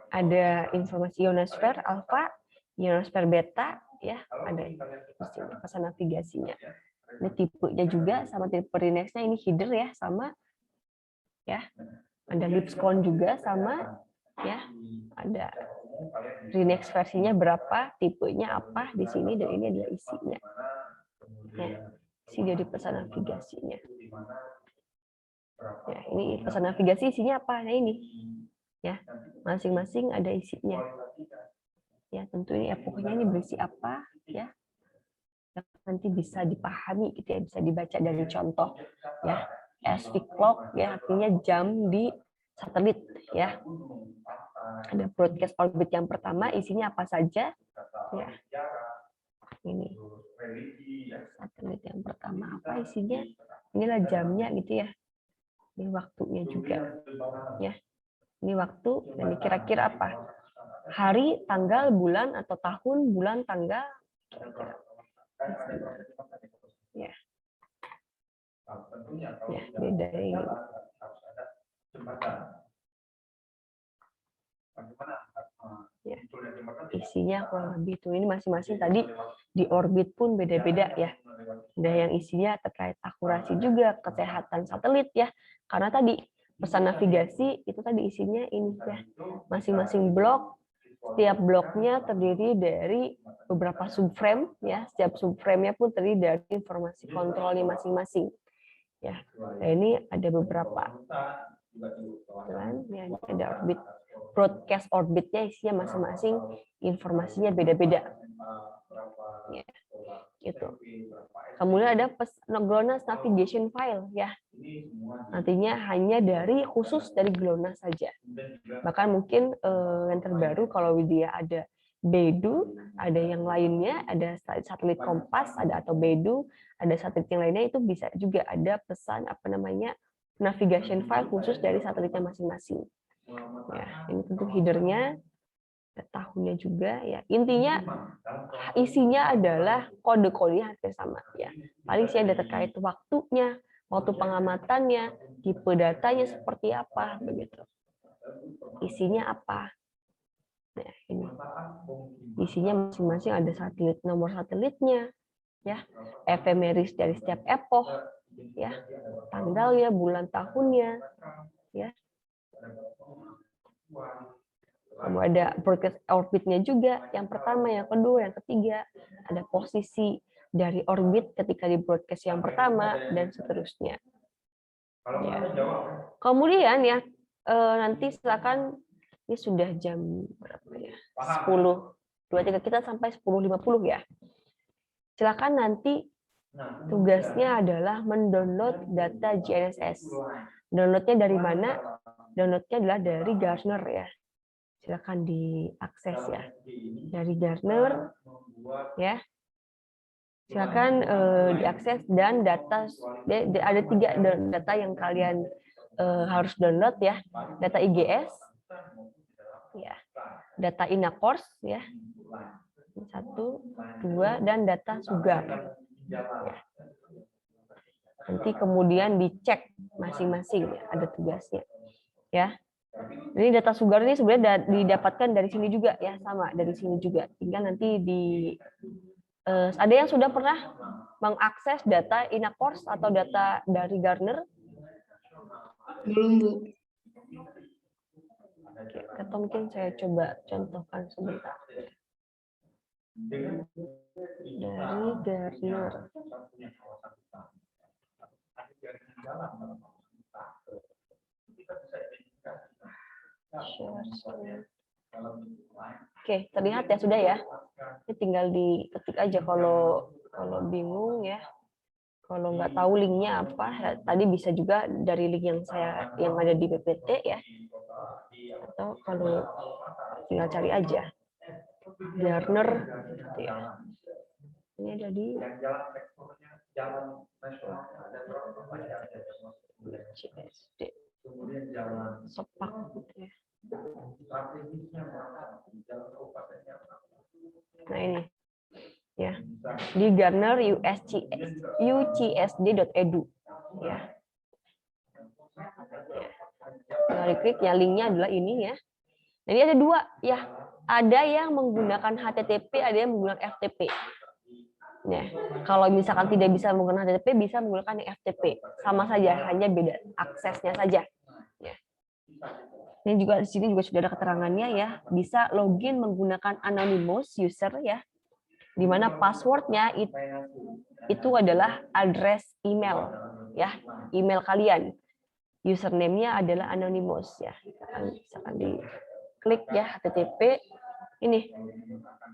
Ada informasi ionosfer alfa, ionosfer beta ya, ada di sini pesan navigasinya. Ini tipenya juga sama tipe Rinex-nya, ini header ya sama ya. Ada Lipscon juga sama ya. Ada Rinex versinya berapa, tipenya apa di sini, dan ini adalah isinya. Ya, isi dari pesan navigasinya. Ya, ini pesan navigasi isinya apa? Nah, ini ya, masing-masing ada isinya. Ya, tentu ini pokoknya ini berisi apa ya. Nanti bisa dipahami gitu ya, bisa dibaca dari contoh ya. SV clock ya, artinya jam di satelit ya. Ada broadcast orbit yang pertama, isinya apa saja ya. Ini satelit yang pertama apa isinya, inilah jamnya gitu ya. Ini waktunya juga ya. Ini waktu, dan kira-kira apa? Hari, tanggal, bulan, atau tahun, bulan, tanggal. Ya. Ya, beda ini. Ya. Isinya kurang lebih itu. Ini masing-masing tadi di orbit pun beda-beda ya. Ada yang isinya terkait akurasi juga, kesehatan satelit ya. Karena tadi pesan navigasi itu tadi isinya ini ya. Masing-masing blok Setiap bloknya terdiri dari beberapa subframe, ya. Setiap subframe-nya pun terdiri dari informasi kontrolnya masing-masing. Ya, nah ini ada beberapa. Ya, ini ada orbit, broadcast orbitnya isinya masing-masing informasinya beda-beda. Ya, gitu. Kemudian ada GLONASS navigation file, ya. Nantinya hanya khusus dari GLONASS saja. Bahkan mungkin yang terbaru kalau dia ada BeiDou, ada yang lainnya, ada satelit Kompas, ada atau BeiDou, ada satelit yang lainnya, itu bisa juga ada pesan navigation file khusus dari satelitnya masing-masing. Ya, ini tentu headernya, tahunnya juga, ya. Intinya isinya adalah kode-kode yang hampir sama, ya. Paling sih ada terkait waktunya, waktu pengamatannya, tipe datanya seperti apa, begitu. Isinya apa? Nah, ini. Isinya masing-masing ada satelit, nomor satelitnya, ya, efemeris dari setiap epoch, ya, tanggalnya, bulan tahunnya, ya. Kamu ada broadcast orbitnya juga, yang pertama, yang kedua, yang ketiga, ada posisi dari orbit ketika di broadcast yang pertama dan seterusnya. Ya. Kemudian ya nanti silakan, ini sudah jam berapa ya? 10.23 kita sampai 10.50 ya. Silakan nanti tugasnya adalah mendownload data GNSS. Downloadnya dari mana? Downloadnya adalah dari Gartner ya. Silakan diakses ya. Dari Gartner ya. Silakan diakses, dan data ada 3 data yang kalian harus download ya. Data IGS ya. Data INACORS ya. 1, 2, dan data SUGAR. Ya. Nanti kemudian dicek masing-masing ya, ada tugasnya. Ya. Ini data SUGAR ini sebenarnya didapatkan dari sini juga ya, sama dari sini juga. Tinggal nanti ada yang sudah pernah mengakses data INACORS atau data dari Gartner? Belum, Bu. Oke, atau mungkin saya coba contohkan sebentar. Dari Gartner. Oke, terlihat ya, sudah ya. Ini tinggal diketik aja kalau bingung ya. Kalau nggak tahu linknya apa, tadi bisa juga dari link yang ada di PPT ya. Atau kalau tinggal cari aja Gartner gitu ya. Ini ada di CSD. Sepak gitu ya. Nah ini ya, di Gartner UCSD.edu ya. Tinggal klik ya, linknya adalah ini ya. Jadi ada 2 ya. Ada yang menggunakan HTTP, ada yang menggunakan FTP. Ya, kalau misalkan tidak bisa menggunakan HTTP, bisa menggunakan yang FTP. Sama saja, hanya beda aksesnya saja. Ya. Ini juga di sini juga sudah ada keterangannya ya. Bisa login menggunakan anonymous user ya. Di mana passwordnya itu adalah address email ya, email kalian. Username-nya adalah anonymous ya. Misalkan diklik ya HTTP, ini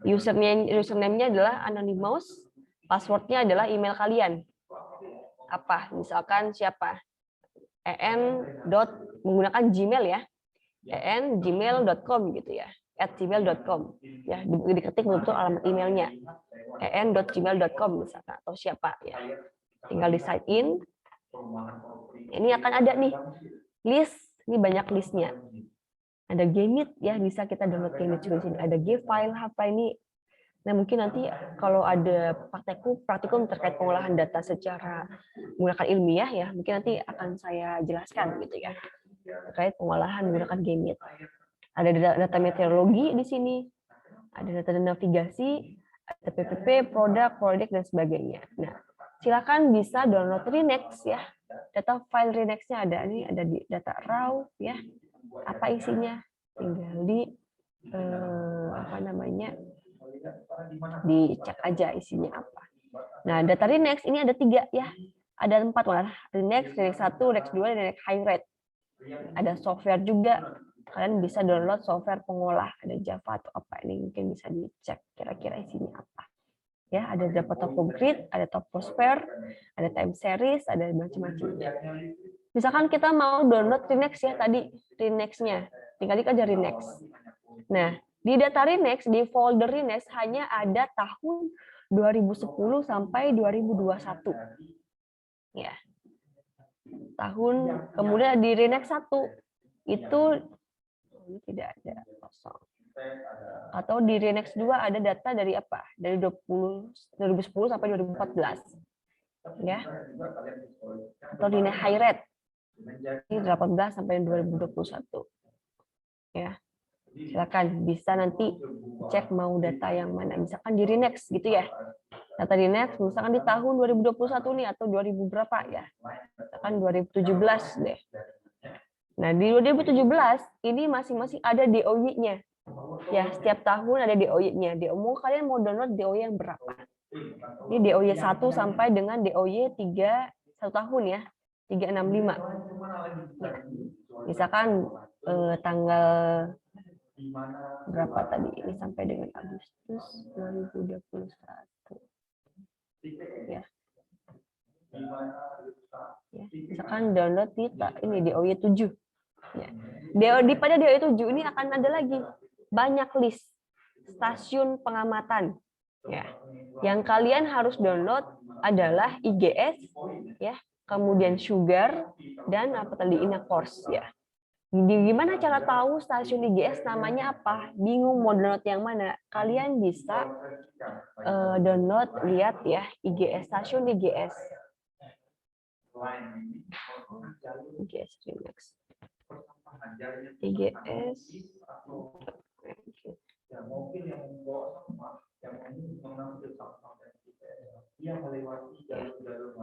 username-nya adalah anonymous, password-nya adalah email kalian. Apa? Misalkan siapa? menggunakan Gmail ya. gmail.com gitu ya. @gmail.com ya, diketik betul alamat emailnya. en.gmail.com misalkan, atau siapa ya. Tinggal di sign in. Ini akan ada nih list, ini banyak listnya. Ada Gmit ya, bisa kita download Gmit juga di sini. Ada Gfile apa ini. Nah, mungkin nanti kalau ada praktikum terkait pengolahan data secara menggunakan ilmiah ya, mungkin nanti akan saya jelaskan gitu ya. Terkait pengolahan menggunakan Gmit. Ada data meteorologi di sini. Ada data navigasi, ada PPP, produk, dan sebagainya. Nah, silakan bisa download Renex ya. Data file Renex-nya ada, ini ada di data raw ya. Apa isinya? Tinggal di apa namanya, dicek aja isinya apa. Nah, data Rinex ini ada 3 ya. Ada 4 malah. Rinex, Rinex 1, Rinex 2, dan Rinex High Rate. Ada software juga. Kalian bisa download software pengolah, ada Java atau apa, ini mungkin bisa dicek kira-kira isinya apa. Ya, ada berapa topo grid, ada toposphere, ada time series, ada macam-macam. Misalkan kita mau download Rinex ya tadi, Rinex-nya. Tinggal klik aja Rinex. Nah, di data Rinex, di folder Rinex hanya ada tahun 2010 sampai 2021. Ya. Tahun, kemudian di Rinex 1 itu tidak ada, kosong. Atau di Rinex 2 ada data dari apa? Dari 2010 sampai 2014. Ya. Atau di High Rate. Ini 18 sampai 2021. Ya. Silakan bisa nanti cek mau data yang mana. Misalkan di Rinex gitu ya. Data Rinex misalkan di tahun 2021 nih atau 2000 berapa ya. Misalkan 2017 deh. Nah, di 2017 ini masing-masing ada DOY-nya. Ya, setiap tahun ada DOY-nya. Mau kalian mau download DOY yang berapa? Ini DOY 1 sampai dengan DOY 3 1 tahun ya. 365. Ya. Misalkan tanggal berapa tadi ini sampai dengan Agustus 2021. Ya. Ya, misalkan download ini DOY 7. Ya. Pada DOY 7 ini akan ada lagi banyak list stasiun pengamatan. Ya. Yang kalian harus download adalah IGS, ya, kemudian Sugar dan apa tadi Inacors ya. Gimana cara tahu stasiun IGS namanya apa? Bingung mau download yang mana? Kalian bisa download, lihat ya, IGS, stasiun IGS. IGS Rinex. IGS.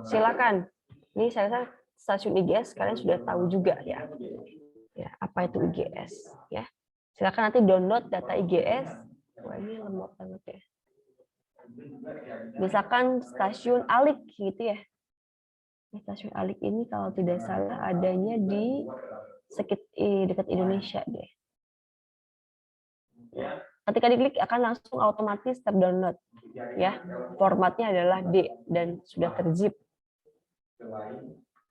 Silakan. Ini saya stasiun IGS kalian sudah tahu juga ya. Ya, apa itu IGS ya. Silakan nanti download data IGS. Wah, ini lemot banget ya. Misalkan stasiun Alik gitu ya. Stasiun Alik ini kalau tidak salah adanya di dekat Indonesia deh. Ya. Ketika diklik akan langsung otomatis terdownload ya. Formatnya adalah D dan sudah terzip.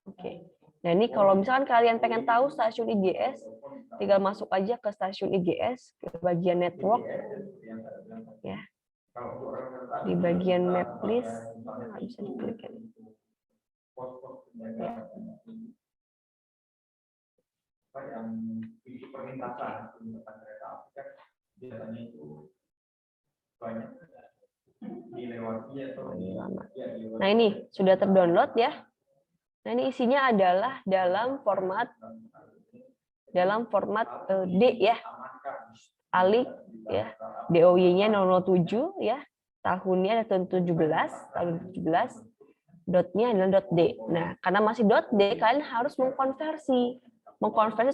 Oke. Nah, ini kalau misalkan kalian pengen tahu stasiun IGS, tinggal masuk aja ke stasiun IGS ke bagian network ya. Di bagian map list nggak bisa diklik ya. Nah, ini sudah terdownload ya. Nah, ini isinya adalah dalam format D ya. Alik ya. DOY-nya 007 ya. Tahunnya ada tahun 17, dotnya adalah .d. Nah, karena masih .d kalian harus mengkonversi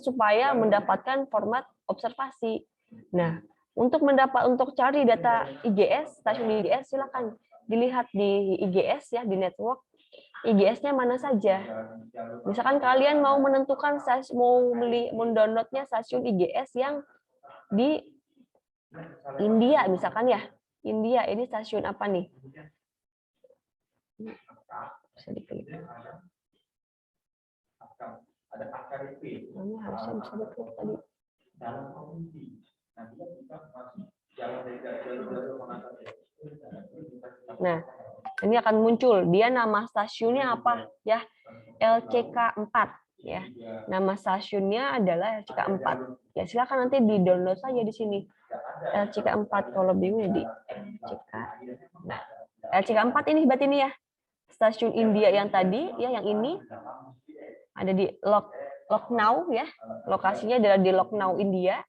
supaya mendapatkan format observasi. Nah, untuk cari data IGS, stasiun IGS silakan dilihat di IGS ya, di network. IGS-nya mana saja. Misalkan kalian mau menentukan mau mendownloadnya stasiun IGS yang di India misalkan ya. India ini stasiun apa nih? Bisa diklik. Ini harusnya bisa diklik tadi. Nah, ini akan muncul dia nama stasiunnya apa ya, LCK4 ya. Nama stasiunnya adalah LCK4 ya. Silakan nanti di download saja di sini LCK4. Kalau bingung ya di LCK. Nah, LCK4 ini berarti ini ya stasiun India yang tadi ya, yang ini ada di Lucknow ya, lokasinya adalah di Lucknow India.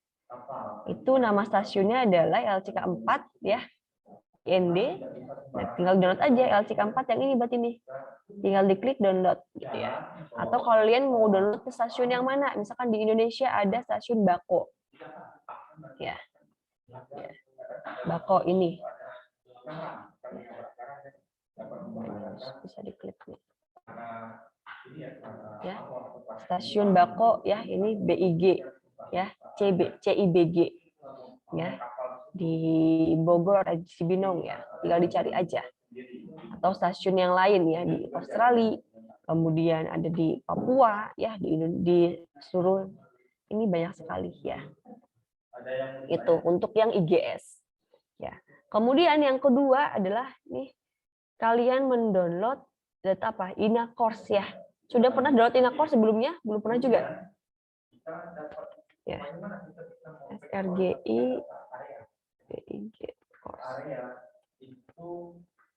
Itu nama stasiunnya adalah LCK4 ya. IND. Nah, tinggal download aja LCK4 yang ini berarti nih. Tinggal diklik download gitu ya. Atau kalian mau download ke stasiun yang mana? Misalkan di Indonesia ada stasiun Bako. Ya. Ya. Bako ini. Bisa diklik nih. Ya. Stasiun Bako ya, ini BIG ya, CIBG ya. Di Bogor, Cibinong ya. Tinggal dicari aja. Atau stasiun yang lain ya di Australia, kemudian ada di Papua ya, di seluruh ini banyak sekali ya. Itu untuk yang IGS ya. Kemudian yang kedua adalah nih, kalian mendownload data apa? InaCourse ya. Sudah pernah download InaCourse sebelumnya? Belum pernah juga? Ya. SRGI BIG course.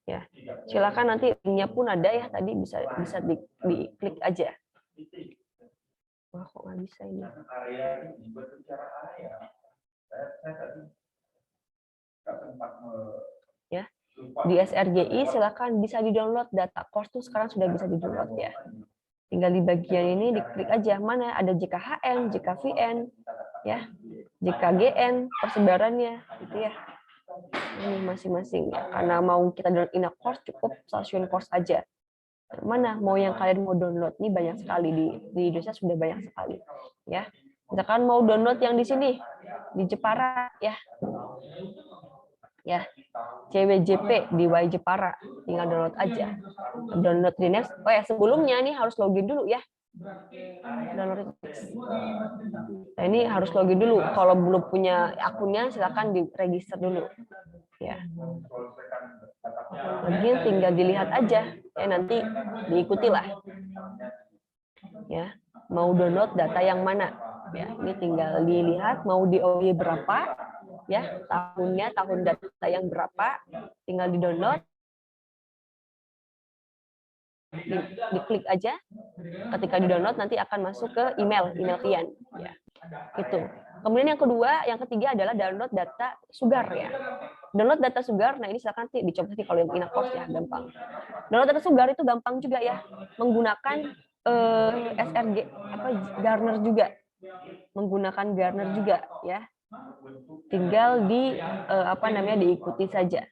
Ya, silakan nanti linknya pun ada ya, tadi bisa diklik aja. Wah, kok nggak bisa ini? Ya, di SRGI silakan bisa di-download data course tuh sekarang sudah bisa di-download ya. Tinggal di bagian ini diklik aja mana ada JKHN, JKVN, ya, JKGN persebarannya, gitu ya. Ini masing-masing ya. Karena mau kita download InaCourse cukup stasiun course aja. Mana mau yang kalian mau download? Ini banyak sekali di Indonesia sudah banyak sekali ya. Misalkan mau download yang di sini di Jepara ya. Ya. CWJP di Y Jepara, tinggal download aja. Download Linux. Oh ya, sebelumnya nih harus login dulu ya. Download Linux. Nah, ini harus login dulu. Kalau belum punya akunnya silakan diregister dulu. Ya. Login tinggal dilihat aja. Ya nanti diikutilah. Ya. Mau download data yang mana? Ya, ini tinggal dilihat mau di OY berapa, ya, tahunnya, tahun data yang berapa, tinggal di-download. Diklik aja. Ketika di-download nanti akan masuk ke email kalian, ya. Itu. Kemudian yang kedua, yang ketiga adalah download data Sugar ya. Download data Sugar, nah ini silakan sih dicoba sih kalau yang InaCourse ya, gampang. Download data Sugar itu gampang juga ya, menggunakan SRG apa Garner juga. Menggunakan Garner juga ya. Tinggal di diikuti saja.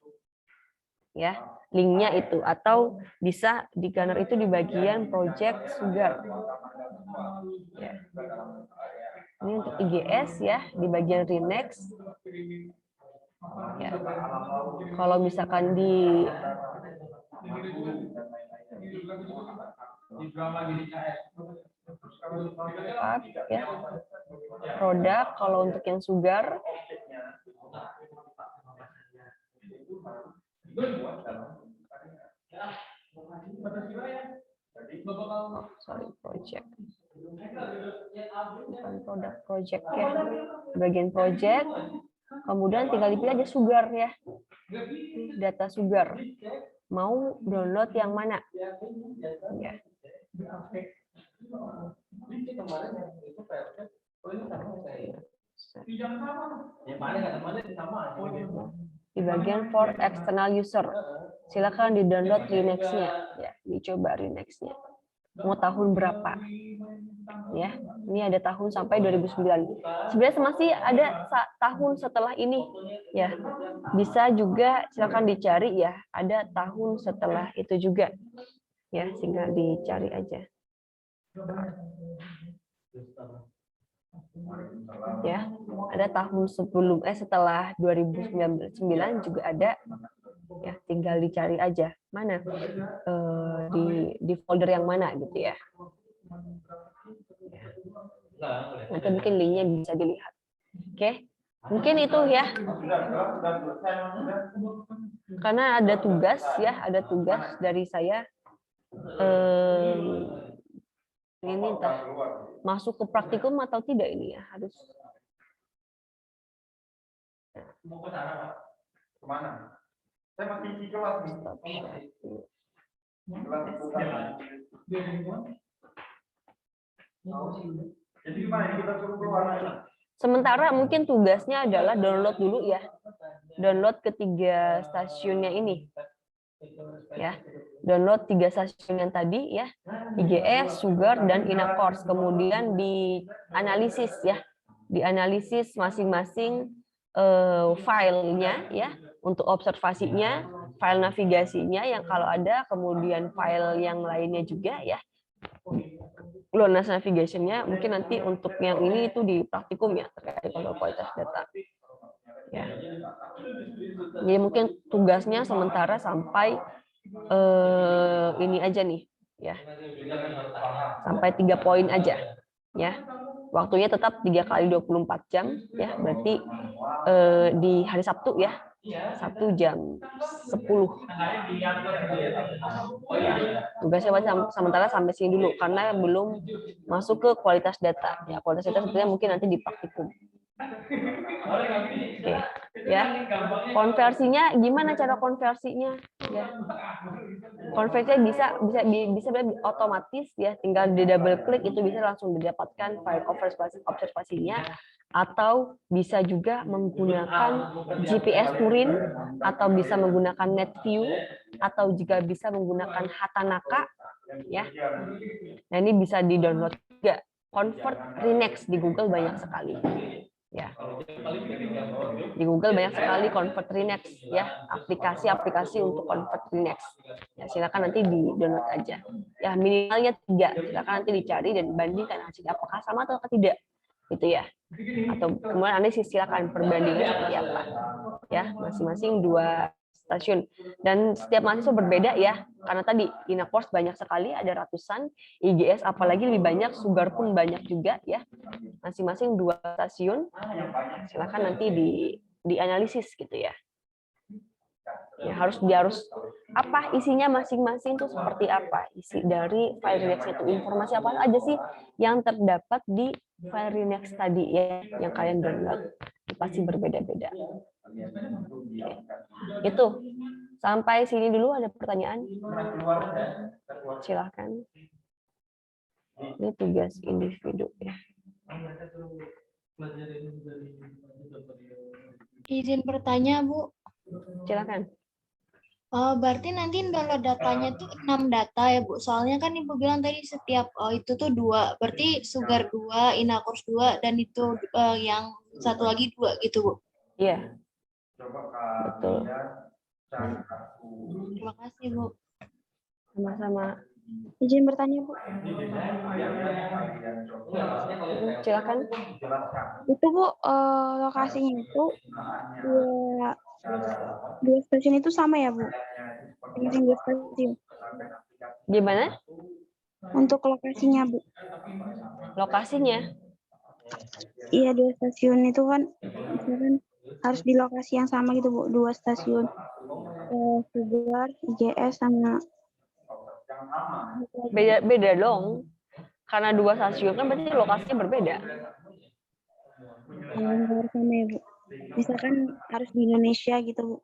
Ya, linknya itu atau bisa di Garner itu di bagian project Sugar. Ya. Ini untuk IGS ya, di bagian Rinex. Ya. Kalau misalkan di ya. Produk kalau untuk yang Sugar project bukan produk, project ya, bagian project, kemudian tinggal dipilih aja Sugar ya, data Sugar, mau download yang mana ya. Di bagian for external user, silakan di-download Linux-nya, ya, dicoba Linux-nya. Mau tahun berapa? Ya, ini ada tahun sampai 2009. Sebenarnya masih ada tahun setelah ini, ya. Bisa juga silakan dicari ya, ada tahun setelah itu juga, ya, tinggal dicari aja. Ya, ada tahun setelah 2009 juga ada, ya, tinggal dicari aja mana di folder yang mana gitu ya. Nanti mungkin linknya bisa dilihat. Oke, mungkin itu ya, karena ada tugas ya, ada tugas dari saya. Ini entah masuk ke praktikum atau tidak ini ya, harus. Mau ke sana, Pak? Kemana? Saya masih di kelas nih. Jadi gimana ini kita suruh keluar? Sementara mungkin tugasnya adalah download dulu ya. Download ketiga stasiunnya ini. Ya, download 3 stasiun yang tadi ya, IGS, Sugar, dan InaCourse. Kemudian dianalisis ya, dianalisis masing-masing filenya ya untuk observasinya, file navigasinya yang kalau ada, kemudian file yang lainnya juga ya. GLONASS navigation-nya mungkin nanti untuk yang ini itu di praktikum ya terkait kontrol kualitas data. Ya. Jadi mungkin tugasnya sementara sampai ini aja nih ya. Sampai 3 poin aja ya. Waktunya tetap 3 kali 24 jam ya, berarti di hari Sabtu ya. Sabtu jam 10. Ya, tugasnya sementara sampai sini dulu karena belum masuk ke kualitas data. Ya, kualitas data sebenarnya mungkin nanti di praktikum. Oke, ya. Konversinya gimana cara konversinya? Ya. Konversinya bisa otomatis ya, tinggal di double klik itu bisa langsung didapatkan file observasinya, atau bisa juga menggunakan GPS Turin, atau bisa menggunakan NetView, atau juga bisa menggunakan Hatanaka ya. Nah, ini bisa di-download juga. Convert Renex di Google banyak sekali. Ya. Di Google banyak sekali Convert Renex ya, aplikasi-aplikasi untuk Convert Renex. Ya, silakan nanti di-download aja. Ya, minimalnya 3. Silakan nanti dicari dan bandingkan hasilnya apakah sama atau tidak. Gitu ya. Atau kemudian Anda silakan perbandingan seperti apa. Ya, masing-masing 2 stasiun. Dan setiap mahasiswa berbeda ya, karena tadi INAKORS banyak sekali, ada ratusan, IGS apalagi lebih banyak, Sugar pun banyak juga ya. Masing-masing 2 stasiun. Silakan nanti dianalisis gitu ya. Ya, harus apa isinya masing-masing itu seperti apa, isi dari file Renex itu, informasi apa aja sih yang terdapat di file Renex tadi ya, yang kalian download, pasti berbeda-beda. Itu sampai sini dulu, ada pertanyaan? Silahkan. Ini tugas individu ya. Izin bertanya, Bu. Silakan. Berarti nanti download datanya tuh 6 data ya, Bu. Soalnya kan Ibu bilang tadi setiap itu tuh 2. Berarti Sugar 2, INAKORS 2, dan itu yang satu lagi 2 gitu, Bu. Iya. Betul. Terima kasih, Bu. Sama-sama. Izin bertanya, Bu. Silakan. Itu, Bu, lokasinya itu dua stasiun itu sama ya, Bu? Masing-masing 2 stasiun. Gimana? Untuk lokasinya, Bu. Lokasinya? Iya, 2 stasiun itu kan misalkan harus di lokasi yang sama gitu, Bu. 2 stasiun. Sugar, IGS sama beda dong. Karena 2 stasiun kan berarti lokasinya berbeda. Harus sama ya, Bu. Misalkan harus di Indonesia gitu, Bu.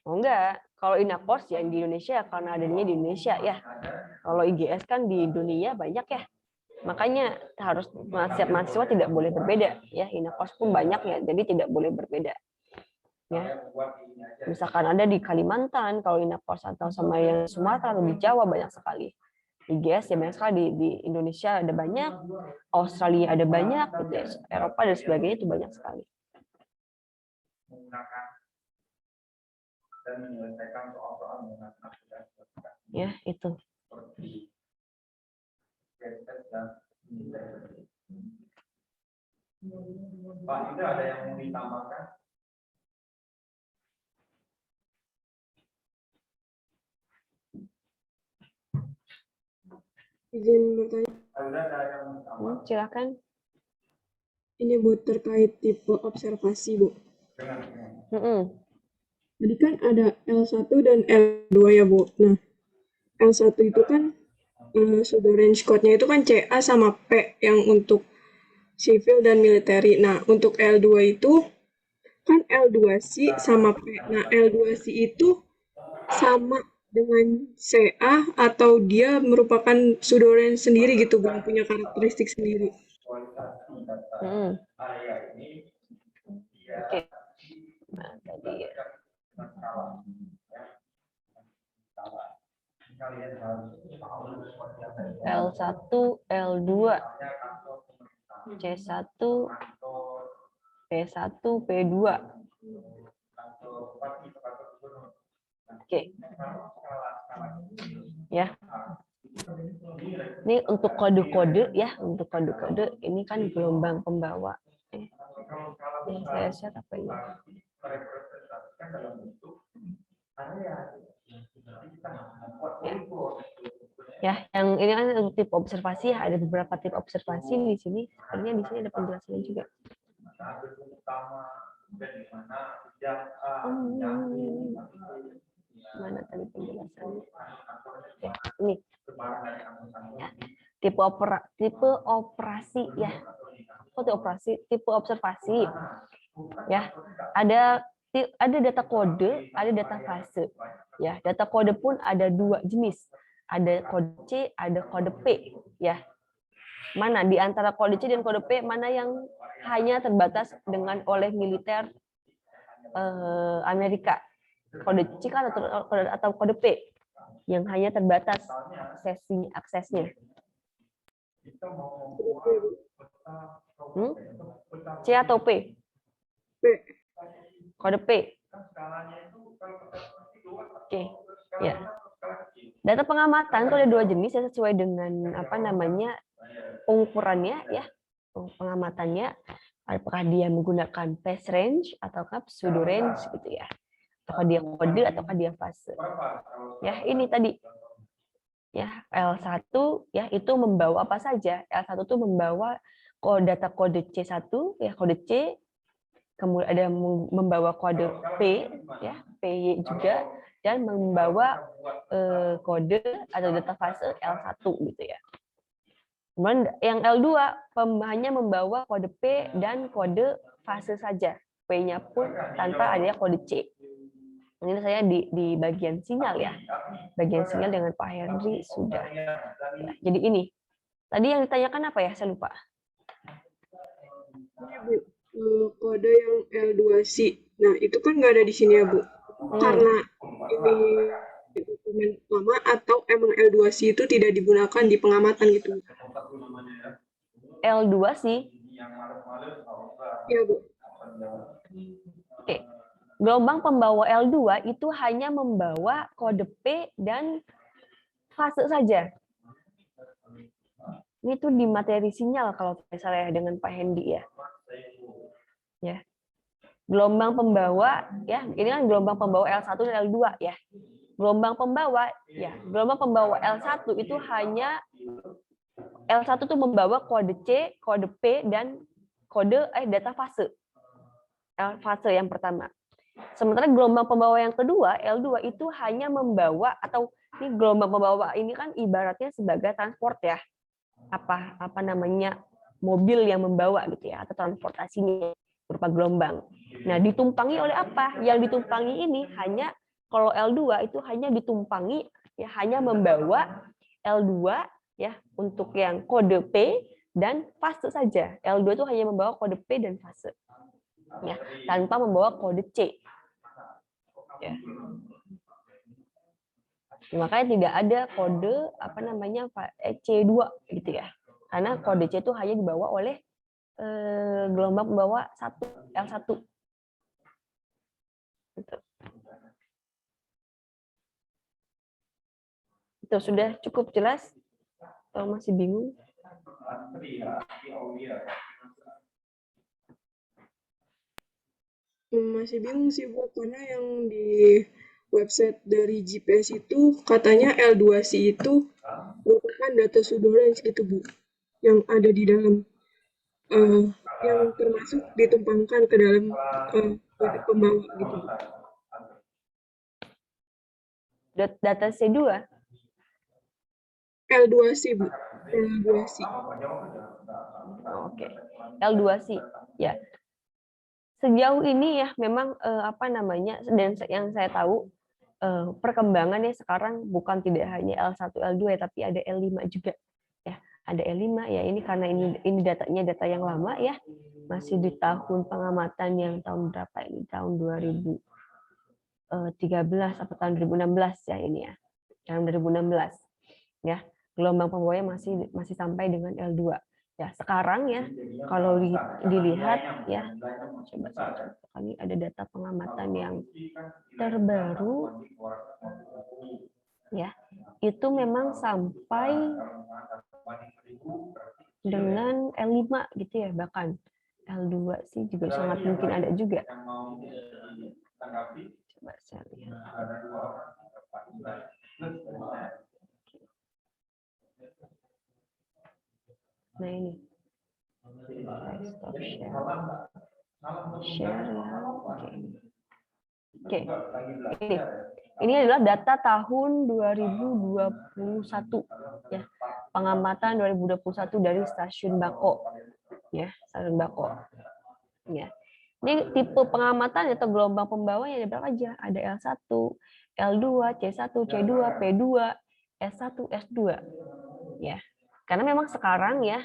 Oh enggak, kalau INAKORS ya di Indonesia karena adanya di Indonesia ya. Kalau IGS kan di dunia banyak ya. Makanya harus setiap mahasiswa tidak boleh berbeda ya. INAKORS pun banyak ya, jadi tidak boleh berbeda. Ya. Misalkan ada di Kalimantan, kalau INAKORS atau sama yang Sumatera atau di Jawa banyak sekali. IGS ya banyak sekali, di Indonesia ada banyak, Australia ada banyak, gitu ya. Eropa dan sebagainya itu banyak sekali. Dan menyelesaikan soal-soal menggunakan aplikasi. Ya, itu. Pak Yuda, ada yang mau ditambahkan? Izin bertanya. Silakan. Ini Bu, terkait tipe observasi, Bu. Jadi kan ada L1 dan L2 ya, Bu. Nah, L1 itu kan sudah range code-nya itu kan CA sama P yang untuk sipil dan military. Nah, untuk L2 itu kan L2C sama P. Nah, L2C itu sama dengan CA atau dia merupakan pseudo range sendiri gitu, belum punya karakteristik sendiri. Oke. Nah, tadi ya. L1, L2, C1, P. P1, P2. Oke. Ya. Ini untuk kode-kode ya, untuk kode-kode ini kan gelombang pembawa. Saya share apa ini? Ya, yang ini kan untuk tipe observasi, ada beberapa tipe observasi di sini. Sebenarnya di sini ada penjelasannya juga. Mana tadi penjelasannya? Oke, ini. Ya. Tipe operasi ya. Tipe observasi. Ya. Ada data kode, ada data fase. Ya, data kode pun ada 2 jenis. Ada kode C, ada kode P, ya. Mana di antara kode C dan kode P mana yang hanya terbatas oleh militer Amerika? Kode C atau kode P yang hanya terbatas aksesnya. C atau P? Kode P. Oke, ya. Data pengamatan itu ada 2 jenis ya, sesuai dengan pengukurannya ya, pengamatannya. Apakah dia menggunakan phase range ataukah pseudo range gitu ya. Apakah dia kode ataukah dia fase. Ya, ini tadi. Ya, L1 ya itu membawa apa saja? L1 itu membawa data kode C1 ya, kode C. Kemudian ada membawa kode P ya, PY juga, dan membawa kode atau data fase L1 gitu ya. Kemudian yang L2 hanya membawa kode P dan kode fase saja. P-nya pun tanpa adanya kode C. Ini saya di bagian sinyal ya. Bagian sinyal dengan Pak Henry sudah. Ya, jadi ini. Tadi yang ditanyakan apa ya? Saya lupa. Kode yang L2C. Nah, itu kan nggak ada di sini ya, Bu. Karena ini dokumen lama atau emang L2C itu tidak digunakan di pengamatan gitu? L2C? Iya, Bu. Oke. Gelombang pembawa L2 itu hanya membawa kode P dan fase saja. Ini tuh di materi sinyal kalau saya dengan Pak Hendy ya. Ya. Gelombang pembawa ya, ini kan gelombang pembawa L1 dan L2 ya. Gelombang pembawa L1 itu hanya L1 itu membawa kode C, kode P dan kode data fase. Fase yang pertama. Sementara gelombang pembawa yang kedua, L2 itu hanya membawa, atau ini gelombang pembawa ini kan ibaratnya sebagai transport ya. Apa namanya? Mobil yang membawa gitu ya, atau transportasinya berupa gelombang. Nah, ditumpangi oleh apa? Yang ditumpangi ini hanya kalau L2 itu hanya ditumpangi ya, hanya membawa L2 ya untuk yang kode P dan fase saja. L2 itu hanya membawa kode P dan fase. Ya, tanpa membawa kode C. Ya. Makanya tidak ada kode C2 gitu ya. Karena kode C itu hanya dibawa oleh gelombang pembawa L1. Gitu. Itu sudah cukup jelas? Atau masih bingung? Masih bingung sih, Bu, karena yang di website dari GPS itu katanya L2C itu merupakan data pseudo range gitu, Bu, yang ada di dalam yang termasuk ditumpangkan ke dalam pembawa gitu, Bu. Data C2? L2C, Bu. L2C. Oke. L2C. Ya. Sejauh ini ya memang dan yang saya tahu perkembangannya sekarang bukan tidak hanya L1, L2 ya, tapi ada L5 juga. Ya, ada L5 ya, ini karena ini datanya data yang lama ya. Masih di tahun pengamatan yang tahun berapa ini? Tahun 2013 atau tahun 2016 ya ini ya. Tahun 2016. Ya. Gelombang pembawanya masih sampai dengan L2. Ya, sekarang ya, kalau dilihat ya, coba saya kali ada data pengamatan yang terbaru ya, itu memang sampai dengan L5 gitu ya, bahkan L2 sih juga sangat mungkin ada juga. Coba saya lihat. Nah ini, stop share ya. Oke. Ini adalah data tahun 2021 ya, pengamatan 2021 dari stasiun Bako ya, stasiun Bako ya. Ini tipe pengamatan atau gelombang pembawanya ada berapa aja? Ada L1, L2, C1, C2, P2, S1, S2 ya. Karena memang sekarang ya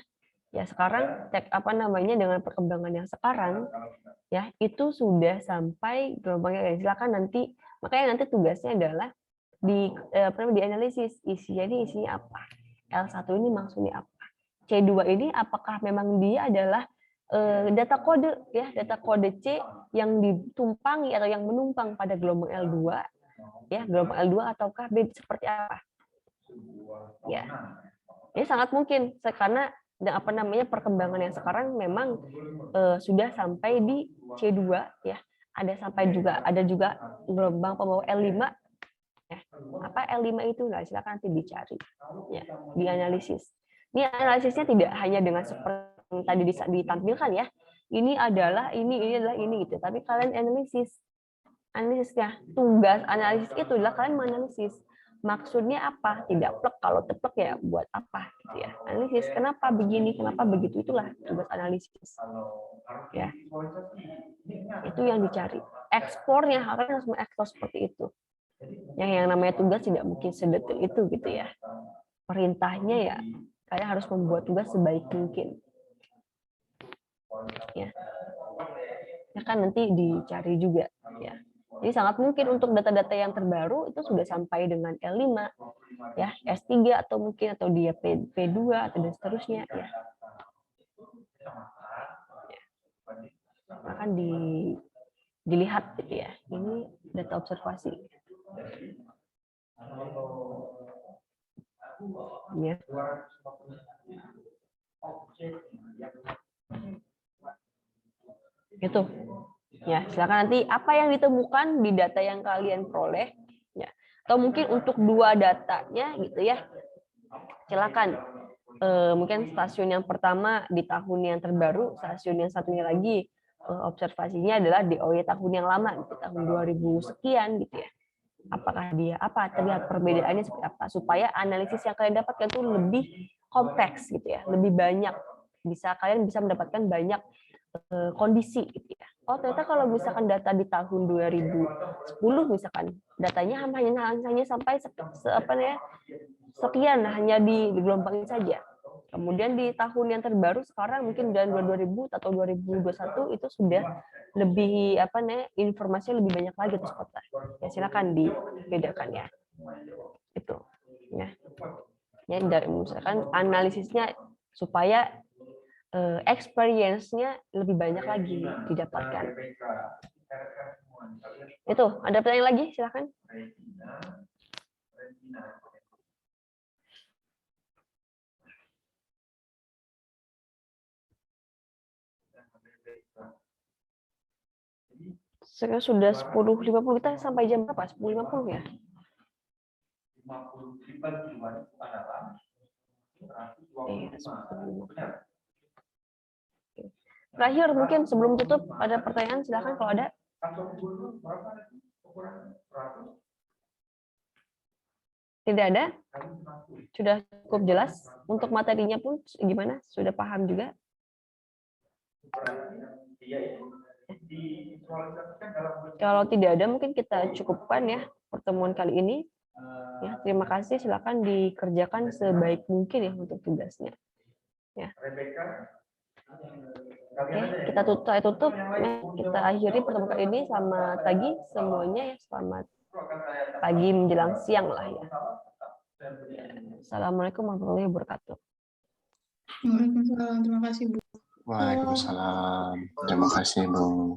sekarang dengan perkembangan yang sekarang ya, itu sudah sampai gelombangnya. Silakan nanti, makanya nanti tugasnya adalah dianalisis isinya apa. L1 ini maksudnya apa? C2 ini apakah memang dia adalah data kode ya, data kode C yang ditumpangi atau yang menumpang pada gelombang L2 ya, gelombang L2 ataukah B seperti apa? Ya. Ini sangat mungkin karena perkembangan yang sekarang memang sudah sampai di C2 ya. Ada juga gelombang pembawa L5 ya. Apa L5 itu? Nah, silakan nanti dicari ya, dianalisis. Ini analisisnya tidak hanya dengan seperti yang tadi ditampilkan ya. Ini adalah ini gitu. Tapi kalian analisisnya, tugas analisis itu adalah kalian menganalisis. Maksudnya apa? Tidak plek, kalau teplek ya buat apa gitu ya. Analisis kenapa begini, kenapa begitu, itulah tugas analisis. Ya. Itu yang dicari. Ekspornya harus mengekspor seperti itu. Yang namanya tugas tidak mungkin sedetail itu gitu ya. Perintahnya ya kalian harus membuat tugas sebaik mungkin. Ya. Ya kan nanti dicari juga ya. Jadi sangat mungkin untuk data-data yang terbaru itu sudah sampai dengan L5 ya, S3 atau dia P2 atau dan seterusnya ya. Akan dilihat gitu ya. Ini data observasi. Ya. Itu. Ya, silakan nanti apa yang ditemukan di data yang kalian peroleh ya. Atau mungkin untuk dua datanya gitu ya. Silakan. Mungkin stasiun yang pertama di tahun yang terbaru, stasiun yang satunya lagi observasinya adalah DOY tahun yang lama gitu, tahun 2000 sekian gitu ya. Apakah terlihat perbedaannya seperti apa, supaya analisis yang kalian dapatkan itu lebih kompleks gitu ya, lebih banyak, kalian bisa mendapatkan banyak kondisi gitu ya. Oh, ternyata kalau misalkan data di tahun 2010 misalkan datanya hanya sampai sekian, hanya di gelombang ini saja. Kemudian di tahun yang terbaru sekarang mungkin dari 2000 atau 2021 itu sudah lebih informasinya lebih banyak lagi tuh kota. Ya silakan dibedakan ya. Itu. Ya. Ya, misalkan analisisnya supaya experience-nya lebih banyak lagi didapatkan. Itu, ada pertanyaan lagi? Silakan. Sekarang sudah 10.50, kita sampai jam berapa? 10.50 ya? 10.50. Terakhir mungkin sebelum tutup ada pertanyaan, silakan kalau ada. Tidak ada? Sudah cukup jelas? Untuk materinya pun gimana? Sudah paham juga? Kalau tidak ada mungkin kita cukupkan ya pertemuan kali ini. Ya, terima kasih, silakan dikerjakan sebaik mungkin ya untuk tugasnya. Ya. Oke, kita tutup ya. Kita akhiri pertemuan kali ini. Selamat pagi semuanya ya, selamat pagi menjelang siang lah ya. Assalamualaikum warahmatullahi wabarakatuh. Waalaikumsalam. Terima kasih, Bu. Waalaikumsalam. Terima kasih, Bung.